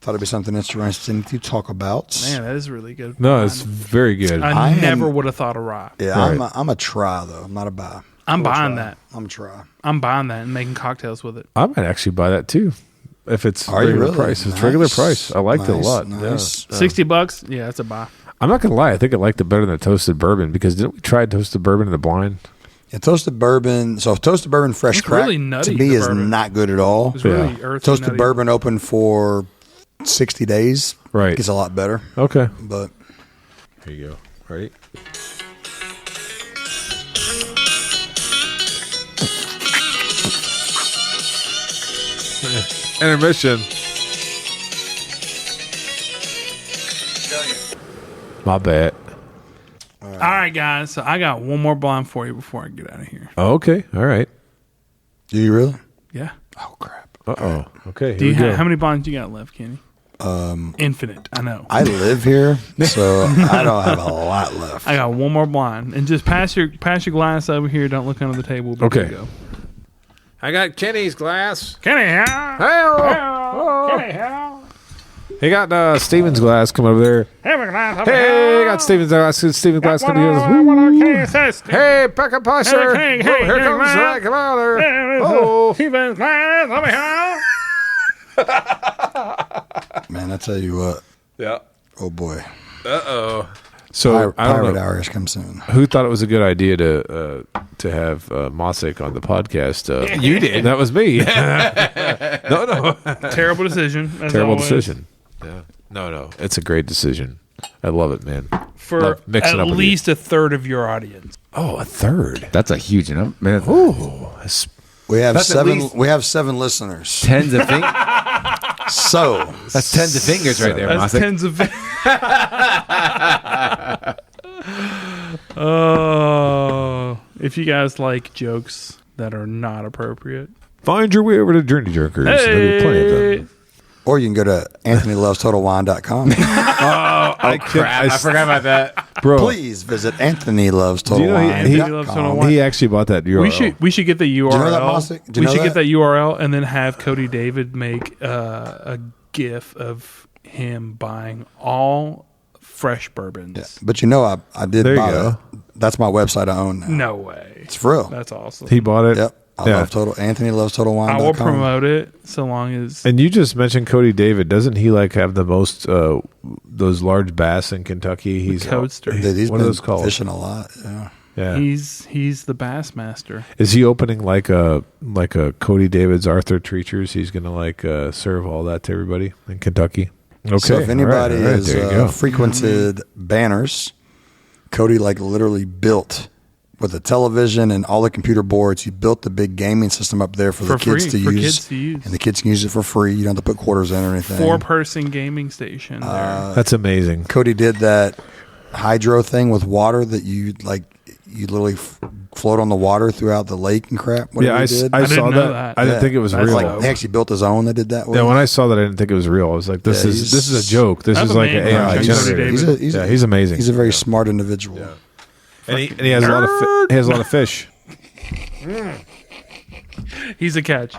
Thought it'd be something interesting to talk about. Man, that is really good. No, it's very good. I I am- never would have thought of rye. Yeah, Right. I'm a try though. I'm not a buy. I'm a buying try. that. I'm a try. I'm buying that and making cocktails with it. I might actually buy that too. if it's Are you regular really? price. It's Nice. regular price. I liked it a lot. Nice. Yeah. $60. Yeah, that's a buy. I'm not gonna lie. I think I liked it better than the toasted bourbon because didn't we try toasted bourbon in the blind? Yeah, toasted bourbon. So toasted bourbon fresh It's crack really nutty, to me the is bourbon. not good at all. It's really Yeah. earthy. Toasted nutty. bourbon open for 60 days. Right. Gets a lot better. Okay. But Here you go. Ready? Intermission. My bad. All right, guys. So I got one more blind for you before I get out of here. Oh, okay. All right. do you really? Yeah. Oh crap! Uh-oh. Okay. Do Here you we go. how many blinds you got left, Kenny? Infinite. I know. I live here, so I don't have a lot left. I got one more blind, and just pass your glass over here. Don't look under the table. We'll be Okay. good to go. I got Kenny's glass. Kenny, Hey, Kenny, he got Steven's glass. Come over there. have a glass over Hey, I got Steven's glass. Steven's glass. Come here. Hey, Pecker Pusher. Hey, Oh, here hey, comes hey, Come on there. Oh. Steven's glass over here. Man, I tell you what. Yeah. Oh boy, Uh-oh. So, I don't pirate know. hours come soon. Who thought it was a good idea to have Maasak on the podcast? You did. That was me. No. Terrible decision. As Terrible always. decision. Yeah. No. It's a great decision. I love it, man. For Love mixing at up with least a third of your audience. Oh, a third. That's a huge number. Man, Ooh. We have That's at seven. least- We have 7 listeners. tens of fingers. So That's tens of fingers right there, That's Maasak. tens of. Oh, if you guys like jokes that are not appropriate, Find your way over to Journey Jerkers. There'll be plenty of them. or you can go to AnthonyLovesTotalWine.com. I forgot about that. Bro, Please visit do you know AnthonyLovesTotalWine.com. he actually bought that URL. we should get the URL. you know that, Maasak? Do you We know should get that? that URL and then have Cody David make a GIF of him buying all fresh bourbons. Yeah, but I did There you buy go. that. That's my website I own now. No way. It's for real. That's awesome. He bought it. Yep. AnthonyLovesTotalWine.com. I will promote it so long as And you just mentioned Cody David. Doesn't he have the most those large bass in Kentucky? He's Coadster. Dude, he's what been are those called? fishing a lot. Yeah. Yeah. he's the bass master. Is he opening like a Cody David's Arthur Treachers? He's gonna serve all that to everybody in Kentucky. Okay. So if anybody all right, has there you go. frequented banners, Cody literally built with a television and all the computer boards. He built the big gaming system up there for the kids free, to for use. kids to use. And the kids can use it for free. You don't have to put quarters in or anything. 4-person gaming station. There. That's amazing. Cody did that hydro thing with water that you literally float on the water throughout the lake and crap. Yeah, Whatever I he did. saw didn't that. know that. I didn't Yeah. think it was That's real. like- He actually built his own that did that. With Yeah, him. when I saw that, I didn't think it was real. I was like, "This Yeah, is a joke. This That's is like an amazing. AI Cody generated." David. He's amazing. He's a very smart individual. and he has a lot of he has a lot of fish. He's a catch.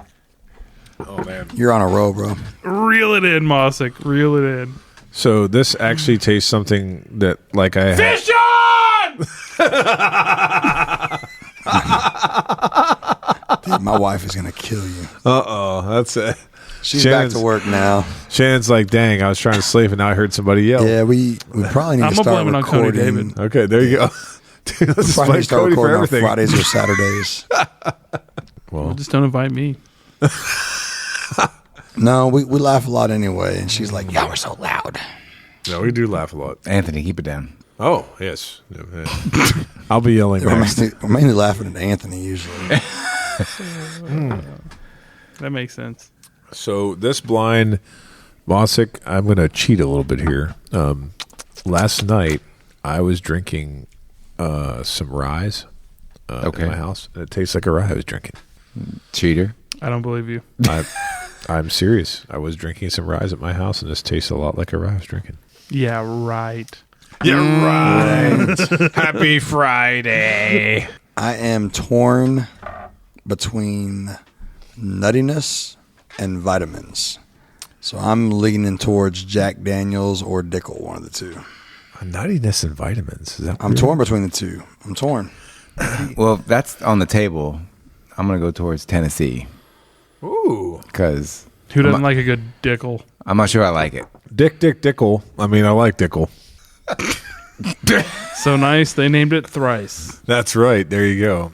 Oh man! You're on a roll, bro. Reel it in, Maasak. Reel it in. So this actually tastes something that I had. Fish on! Dude, my wife is gonna kill you. That's it. She's Shannon's- back to work now. Shannon's like, "Dang, I was trying to sleep and now I heard somebody yell." Yeah, we probably need I'm to gonna start blame it on Cody recording. David. Okay, there you go. Dude, let's Probably play start Cody for recording on everything. Fridays or Saturdays. Well, Just don't invite me. No, we laugh a lot anyway. And she's like, "Y'all were so loud." no, we do laugh a lot. Anthony, keep it down. Oh yes, yeah. I'll be yelling next. We're mainly laughing at Anthony usually. That makes sense. So this blind, Maasak, I'm going to cheat a little bit here. Last night, I was drinking some rye Okay. in my house, and it tastes like a rye I was drinking. Cheater. I don't believe you. I'm serious. I was drinking some rye at my house, and this tastes a lot like a rye I was drinking. Yeah, right. You're right. Happy Friday. I am torn between nuttiness and vitamins. So I'm leaning towards Jack Daniels or Dickel, one of the two. Nuttiness and vitamins. Is that I'm weird? torn between the two. I'm torn. Well, if that's on the table, I'm going to go towards Tennessee Ooh. because Who doesn't like a good Dickel? I'm not sure I like it. Dickle. I mean, I like Dickel. So nice, they named it Thrice. That's right. There you go.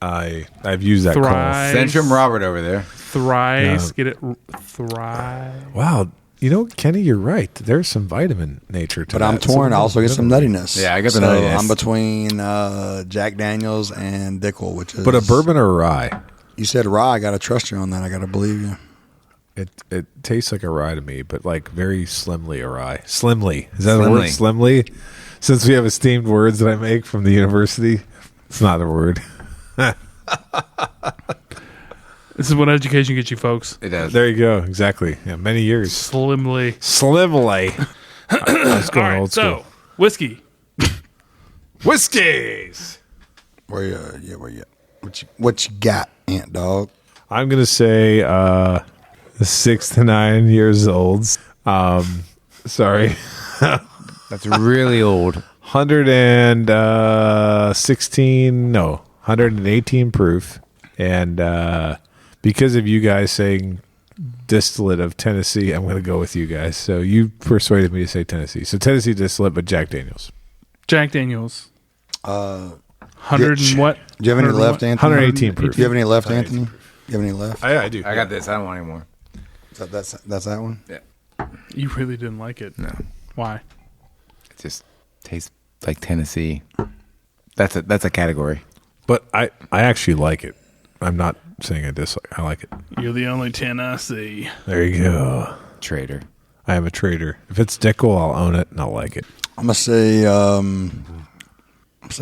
I've used that Thrice. Centrum Robert over there. Thrice. Yeah. Get it? Thrice. call. Wow. You know, Kenny, you're right. There's some vitamin nature to But that. I'm torn. I also get some nuttiness. Yeah, I got the so nuttiness. I'm between Jack Daniels and Dickel, which is. But a bourbon or a rye? You said rye. I got to trust you on that. I got to believe you. It tastes like a rye to me, but like very slimly a rye. Slimly. Is that a word? Slimly? Since we have esteemed words that I make from the university, it's not a word. This is what education gets you, folks. It does. There you go. Exactly. Yeah, many years. Slimly. Slimly. Let's go All right, old school. so whiskey. Whiskeys. Where you? What you got, Ant Dog? I'm going to say 6 to 9 years old. Sorry. That's really old. 118 proof. And because of you guys saying distillate of Tennessee, I'm going to go with you guys. So you persuaded me to say Tennessee. So Tennessee distillate, but Jack Daniels. Jack Daniels. 100 yeah, and what? Do you have any 100 left, what? Anthony? 118 proof. Do you have any left, Anthony? Do you have any left? I do. I got this. I don't want any more. That's that one. Yeah. You really didn't like it. No. Why? It just tastes like Tennessee. That's a category. But I actually like it. I'm not saying I dislike. I like it. You're the only 10 I see. There you go. Trader. I am a trader. If it's Dickel, I'll own it and I'll like it. I'm gonna say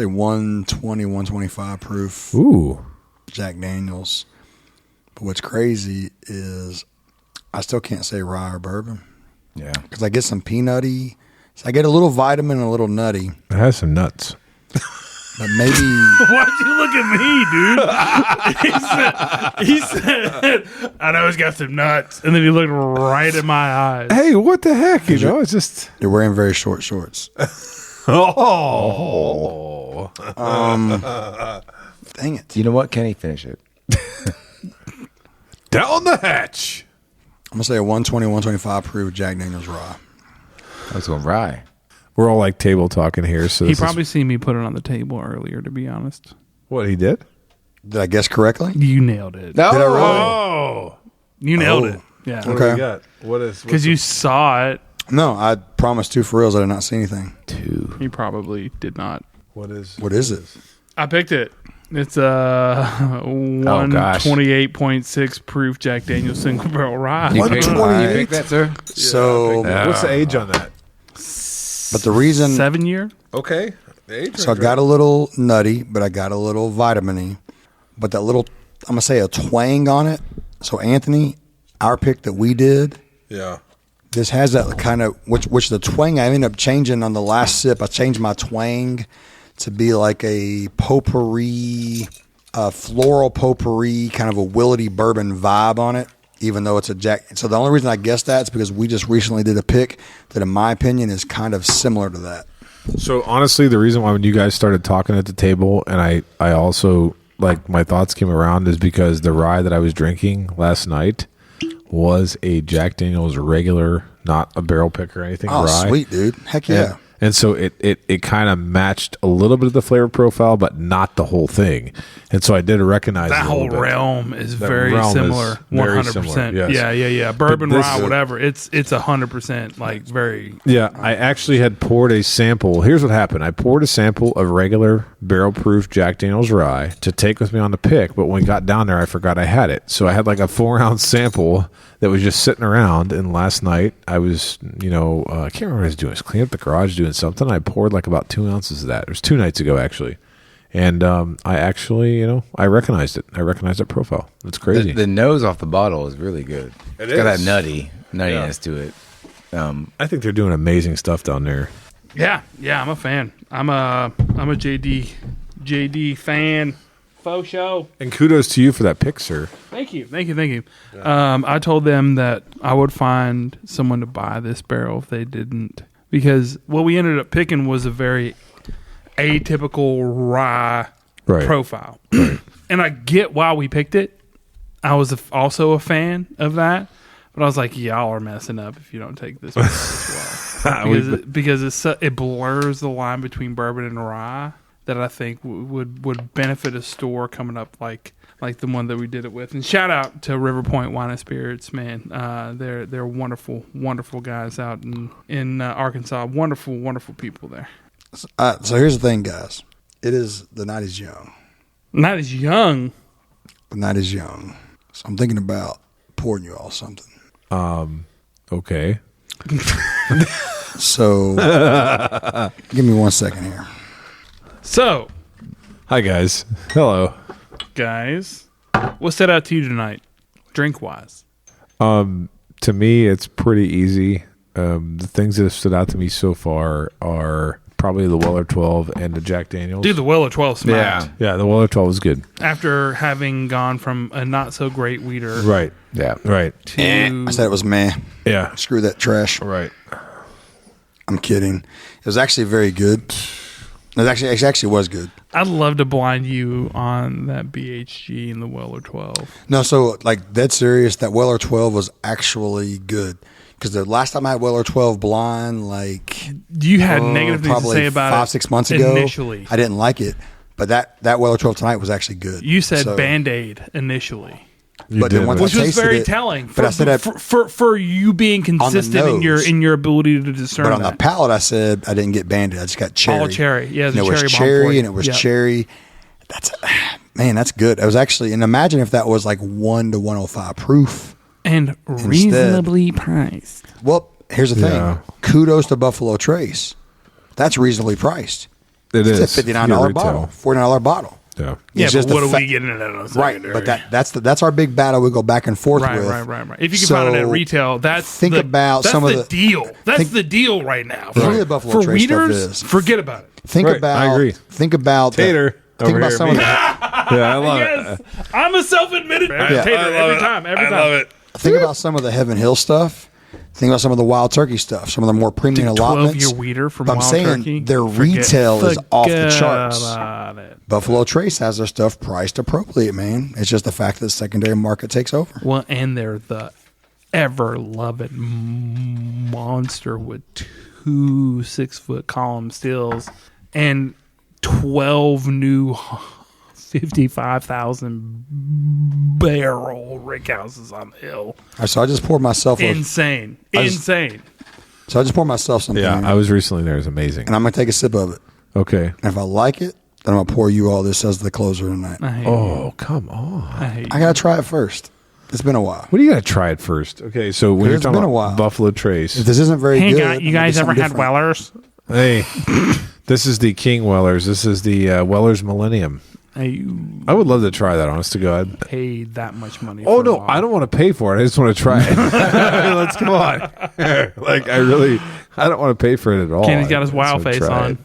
120, 125 proof. Ooh. Jack Daniels. But what's crazy is I still can't say rye or bourbon Yeah. because I get some peanutty. So I get a little vitamin and a little nutty. It has some nuts. But maybe Why'd you look at me, dude? He said, I know he's got some nuts. And then he looked right in my eyes. Hey, what the heck? You know, it's just. you're wearing very short shorts. Oh. Dang it. You know what? Kenny, finish it. Down the hatch. I'm gonna say a 120, 125 proof Jack Daniels rye. I was going rye. We're all like table talking here. So He this is- probably seen me put it on the table earlier, to be honest. what he did? Did I guess correctly? You nailed it. No. Did I really? Oh. You nailed Oh. it. Yeah. What Okay. do we got? What is? Because you saw it. No, I promised two for reals. I did not see anything. 2. You probably did not. What is? What is it? I picked it. It's a 128.6 proof Jack Daniels single barrel rye. You 128? picked that, sir? So, What's the age on that? but the reason, 7 year? Okay. The age. so I got a little nutty, but I got a little vitamin-y. But that little, I'm gonna say a twang on it. So Anthony, our pick that we did, Yeah. this has that kind of which the twang I ended up changing on the last sip. I changed my twang to be like a potpourri, floral potpourri, kind of a willety bourbon vibe on it. Even though it's a Jack, so the only reason I guessed that is because we just recently did a pick that, in my opinion, is kind of similar to that. So honestly, the reason why when you guys started talking at the table, and I also like my thoughts came around is because the rye that I was drinking last night was a Jack Daniels regular, not a barrel pick or anything. Oh, rye. sweet, dude! Heck yeah! And so it kind of matched a little bit of the flavor profile, but not the whole thing. And so I did recognize That it a little whole bit. realm is That very realm is similar. very 100%. similar, yes. Yeah. Bourbon, But this rye, is- whatever. It's 100% like very. Yeah, I actually had poured a sample. Here's what happened. I poured a sample of regular barrel-proof Jack Daniels rye to take with me on the pick, but when we got down there, I forgot I had it. So I had like a 4-ounce sample that was just sitting around, and last night I was, I can't remember what I was doing. I was cleaning up the garage doing something. I poured like about 2 ounces of that. It was 2 nights ago, actually. And I actually, I recognized it. I recognized that profile. It's crazy. The nose off the bottle is really good. It's got that nuttiness to it. I think they're doing amazing stuff down there. Yeah, I'm a fan. I'm a JD fan. Faux show. And kudos to you for that pick, sir. Thank you. I told them that I would find someone to buy this barrel if they didn't, because what we ended up picking was a very atypical rye Right. profile. And I get why we picked it. I was also a fan of that, but I was like, y'all are messing up if you don't take this as well. because it blurs the line between bourbon and rye that I think would benefit a store coming up like the one that we did it with. And shout out to River Point Wine and Spirits, man. They're wonderful, wonderful guys out in Arkansas. Wonderful, wonderful people there. So here's the thing, guys. The night is young. Not as young. The night is young. So I'm thinking about pouring you all something. Okay. So give me 1 second here. So, Hi, guys. Hello. guys, what stood out to you tonight, drink wise? To me, it's pretty easy. The things that have stood out to me so far are probably the Weller 12 and the Jack Daniels. Dude, the Weller 12 smacked. Yeah, the Weller 12 was good. After having gone from a not so great weeder Right. Yeah. Right. to I said it was meh. Yeah. Screw that trash. Right. I'm kidding. It was actually very good. It actually was good. I'd love to blind you on that BHG and the Weller 12. No, so like dead serious, that Weller 12 was actually good. Because the last time I had Weller 12 blind, like You had negative things to probably say about 5-6 months ago. initially. I didn't like it, but that Weller 12 tonight was actually good. You said So- Band-Aid initially, But then once I which was tasted very it, telling but I said for you being consistent nose. in your ability to discern But on the that. palate, I said I didn't get Bandit. I just got cherry. All cherry. Yeah, and the it was cherry bomb for cherry, you. and it was Yep. cherry. That's good. It was actually, and imagine if that was like 1 to 105 proof. And reasonably priced. Well, here's the Yeah. thing. Kudos to Buffalo Trace. That's reasonably priced. It It's is. a $59 Retail. bottle, $49 bottle. Yeah. Yeah, It's but just a what are fa- we getting at on a Right, secondary? but that's our big battle we go back and forth Right, with. right. If you can find it at So, retail, that's think about that's some of the the- deal. That's think- the deal right now. For me, the Buffalo for Trace stuff weeders, is- forget about it. Think Right, about. I agree. Think about Tater Think over about here, some of me. the. Yeah, I love Yes, it. I'm a self-admitted tater every time. Every time. Think about some of the Heaven Hill stuff. Think about some of the Wild Turkey stuff. Some of the more premium allotments. 12-year weeder from But I'm Wild saying Turkey. their retail is off the charts. About it. Buffalo Trace has their stuff priced appropriate, man. It's just the fact that the secondary market takes over. Well, and they're the ever-loved monster with 2 6-foot column stills and 12 new 55,000 barrel rick houses on the hill. All right, so I just poured myself. Insane. Insane. So I just poured myself something. Yeah, I was recently there. It was amazing. and I'm gonna take a sip of it. Okay. And if I like it, then I'm gonna pour you all this as the closer tonight. I hate Oh, come on. I hate I gotta try it first. It's been a while. What do you got to try it first? Okay, so when you're It's talking been a about while. Buffalo Trace, If this isn't very Hey, good, you guys ever had Wellers? hey, this is the King Wellers. This is the Wellers Millennium. Hey, I would love to try that, honest to God. paid that much money. Oh for a no, bottle. I don't want to pay for it. I just want to try it. Let's come on. Like I don't want to pay for it at all. Kenny's got his I wow just wanna face try on. it.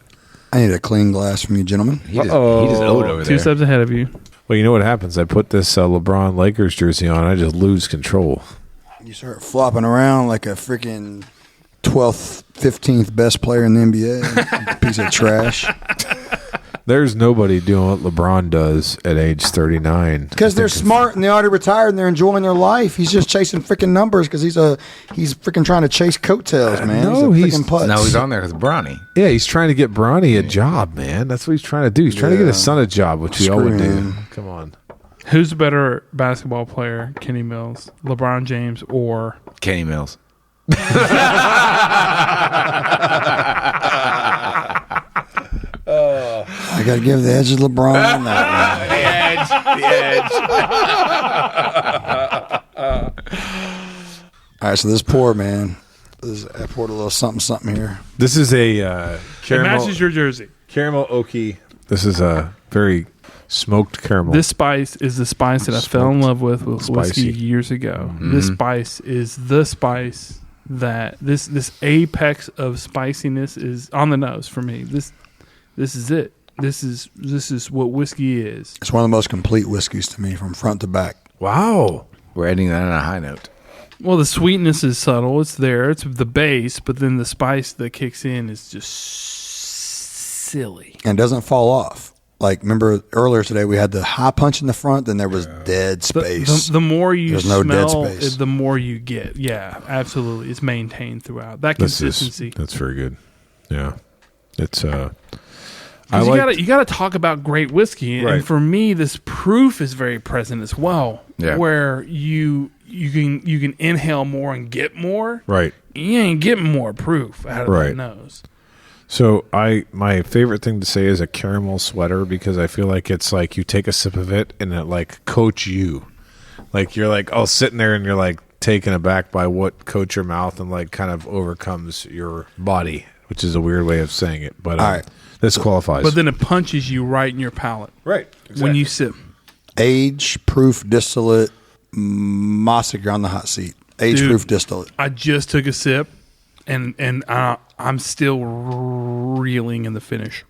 I need a clean glass from you, gentlemen. He just owed over 2 there. steps ahead of you. Well, you know what happens? I put this LeBron Lakers jersey on. I just lose control. You start flopping around like a freaking 12th, 15th best player in the NBA. Piece of trash. There's nobody doing what LeBron does at age 39. Because they're smart and they already retired and they're enjoying their life. He's just chasing freaking numbers because he's freaking trying to chase coattails, man. No, he's a freaking putz. No, he's on there because Bronny. Yeah, he's trying to get Bronny a job, man. That's what he's trying to do. He's trying to get his son a job, which we all would do. him. Come on. Who's a better basketball player, Kenny Mills, LeBron James, or Kenny Mills. I got to give the edge to LeBron on that one. All right, so this pour, man. I poured a little something here. This is a it caramel, matches your jersey? caramel oaky. This is a very smoked caramel. This spice is the spice that I fell in love with whiskey Spicy. years ago. This spice is the spice that this apex of spiciness is on the nose for me. This is it. This is what whiskey is. It's one of the most complete whiskeys to me from front to back. wow. We're ending that on a high note. Well, the sweetness is subtle. It's there. It's the base, but then the spice that kicks in is just silly. And doesn't fall off. Like, remember earlier today we had the high punch in the front, then there was dead space. The more you There's smell, no dead space. the more you get. Yeah, absolutely. It's maintained throughout. That consistency. That's very good. Yeah. It's You got to talk about great whiskey, Right. and for me, this proof is very present as well. Yeah. Where you can inhale more and get more. right. You ain't getting more proof out of Right. the nose. So my favorite thing to say is a caramel sweater, because I feel like it's like you take a sip of it and it like coats you. Like you're like sitting there and you're like taken aback by what coats your mouth and like kind of overcomes your body, which is a weird way of saying it. But All right. this qualifies. But then it punches you right in your palate right. when you sip. Age proof distillate. Maasak, you're on the hot seat. Age proof distillate. I just took a sip, and I'm still reeling in the finish.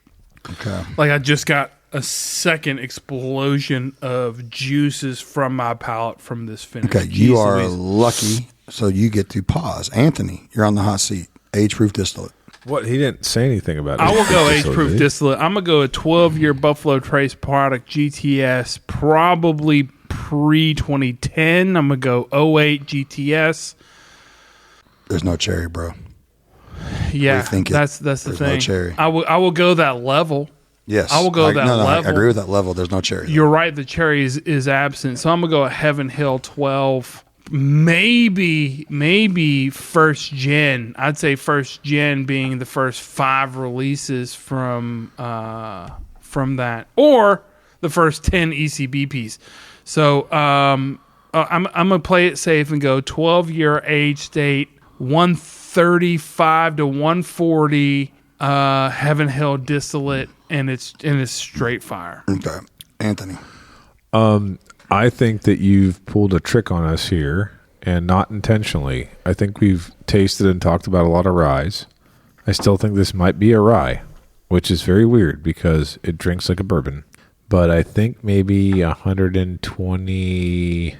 Okay. Like I just got a second explosion of juices from my palate from this finish. Okay, Jeez you are Louise. lucky, so you get to pause. Anthony, you're on the hot seat. Age proof distillate. What? He didn't say anything about it. I will go age proof distillate. I'm gonna go a 12-year Buffalo Trace product GTS, probably pre 2010. I'm gonna go 08 GTS. There's no cherry, bro. Yeah, Rethink it. that's the There's no thing. cherry. I will go that level. Yes. I will go that I level. agree with that level. There's no cherry. You're right. The cherry is absent. So I'm gonna go a Heaven Hill 12. Maybe first gen. I'd say first gen being the first 5 releases from that, or the first 10 ECBPs. So I'm gonna play it safe and go 12-year age state, 135 to 140 Heaven Hill distillate, and it's straight fire. Okay. Anthony. I think that you've pulled a trick on us here, and not intentionally. I think we've tasted and talked about a lot of ryes. I still think this might be a rye, which is very weird because it drinks like a bourbon. But I think maybe 120.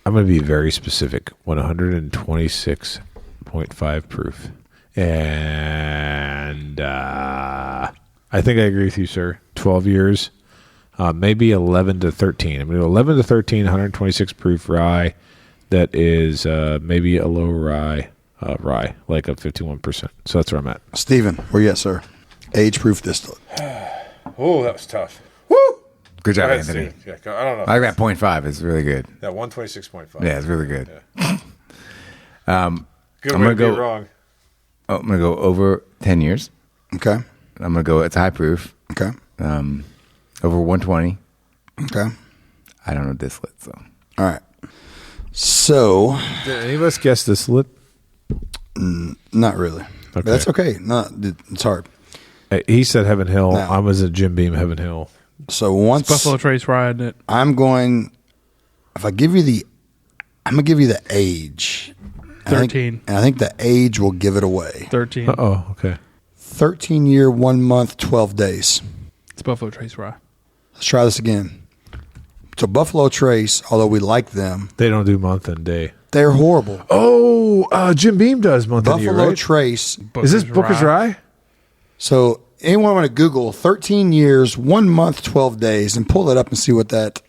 I'm going to be very specific. 126.5 proof. And I think I agree with you, sir. 12 years. Maybe 11 to 13. I'm going to go 11 to 13, 126 proof rye. That is maybe a low rye, like a 51%. So that's where I'm at. Steven, where you at, sir? Age proof distillate. Oh, that was tough. Good job, Anthony. Yeah, I don't know. I got 0.5. It's really good. Yeah, 126.5. Yeah, it's really good. Yeah. Good I'm gonna go go wrong. Oh, I'm gonna go over 10 years. Okay. I'm gonna go. It's high proof. Okay. Over 120. Okay. I don't know distillate, so All right. So, Did any of us guess this lit? not really. But Okay. that's okay. No, it's hard. He said Heaven Hill. No. I was at Jim Beam Heaven Hill. So once Buffalo Trace rye, isn't it? I'm going, I'm gonna give you the age. 13. And I think the age will give it away. 13. Oh, okay. 13-year, 1 month, 12 days. It's Buffalo Trace rye. Let's try this again. So Buffalo Trace, although we like them, They don't do month and day. they're horrible. Oh, Jim Beam does month and year, Buffalo right? Trace. Is this Booker's Rye? So anyone want to Google 13 years, 1 month, 12 days, and pull that up and see what that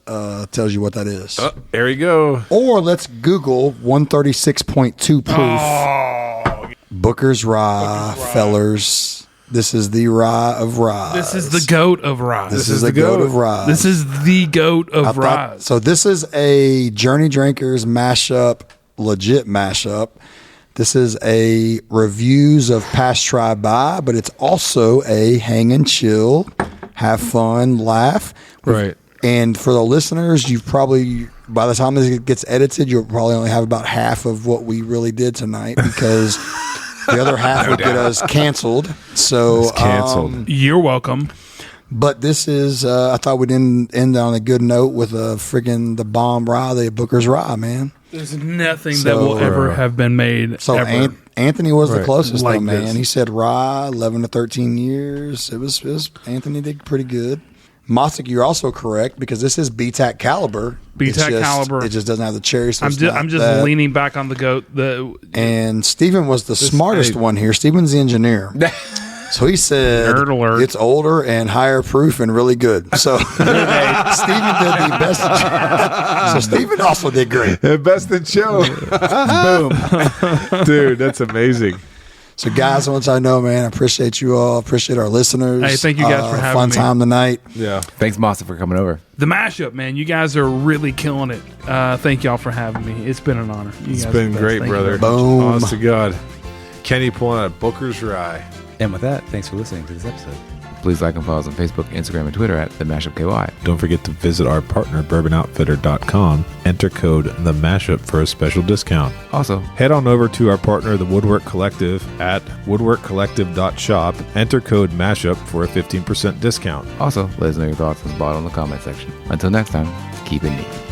tells you what that is. There you go. Or let's Google 136.2 proof. Booker's Rye, fellers. This is the rye of rye. This is the goat of rye. This is the goat of rye. This is the goat of rye. So this is a Journey Drinkers mashup, legit mashup. This is a reviews of past try by, but it's also a hang and chill, have fun, laugh. Right. And for the listeners, you've probably, by the time this gets edited, you'll probably only have about half of what we really did tonight because the other half would get us canceled. So It's canceled. You're welcome. But this is, I thought we'd end on a good note with the bomb rye, the Booker's Rye, man. There's nothing So, that will ever have been made. So ever. Anthony was the Right. closest, Like though, man. this. He said rye, 11 to 13 years. It was Anthony did pretty good. Maasak, you're also correct because this is BTAC caliber. BTAC caliber. It just doesn't have the cherry. So I'm just that. leaning back on the goat. And Steven was the smartest one here. Steven's the engineer. So he said, Nerd alert. it's older and higher proof and really good. So Stephen did the best. So Stephen also did great. Best in show. Boom. Dude, that's amazing. So guys, I want you to know, man, I appreciate you all. Appreciate our listeners. Hey, thank you guys for having fun me. time tonight. Yeah. Thanks, Maasak, for coming over. The mashup, man. You guys are really killing it. Thank y'all for having me. It's been an honor. It's been great, brother. Boom. Honest to God. Kenny pulling out a Booker's Rye. And with that, thanks for listening to this episode. Please like and follow us on Facebook, Instagram, and Twitter at The Mashup KY. Don't forget to visit our partner, bourbonoutfitter.com. Enter code The Mashup for a special discount. Also, Head on over to our partner, the Woodwork Collective, at woodworkcollective.shop. Enter code MASHUP for a 15% discount. let us know your thoughts on the bottom in the comment section. Until next time, keep it neat.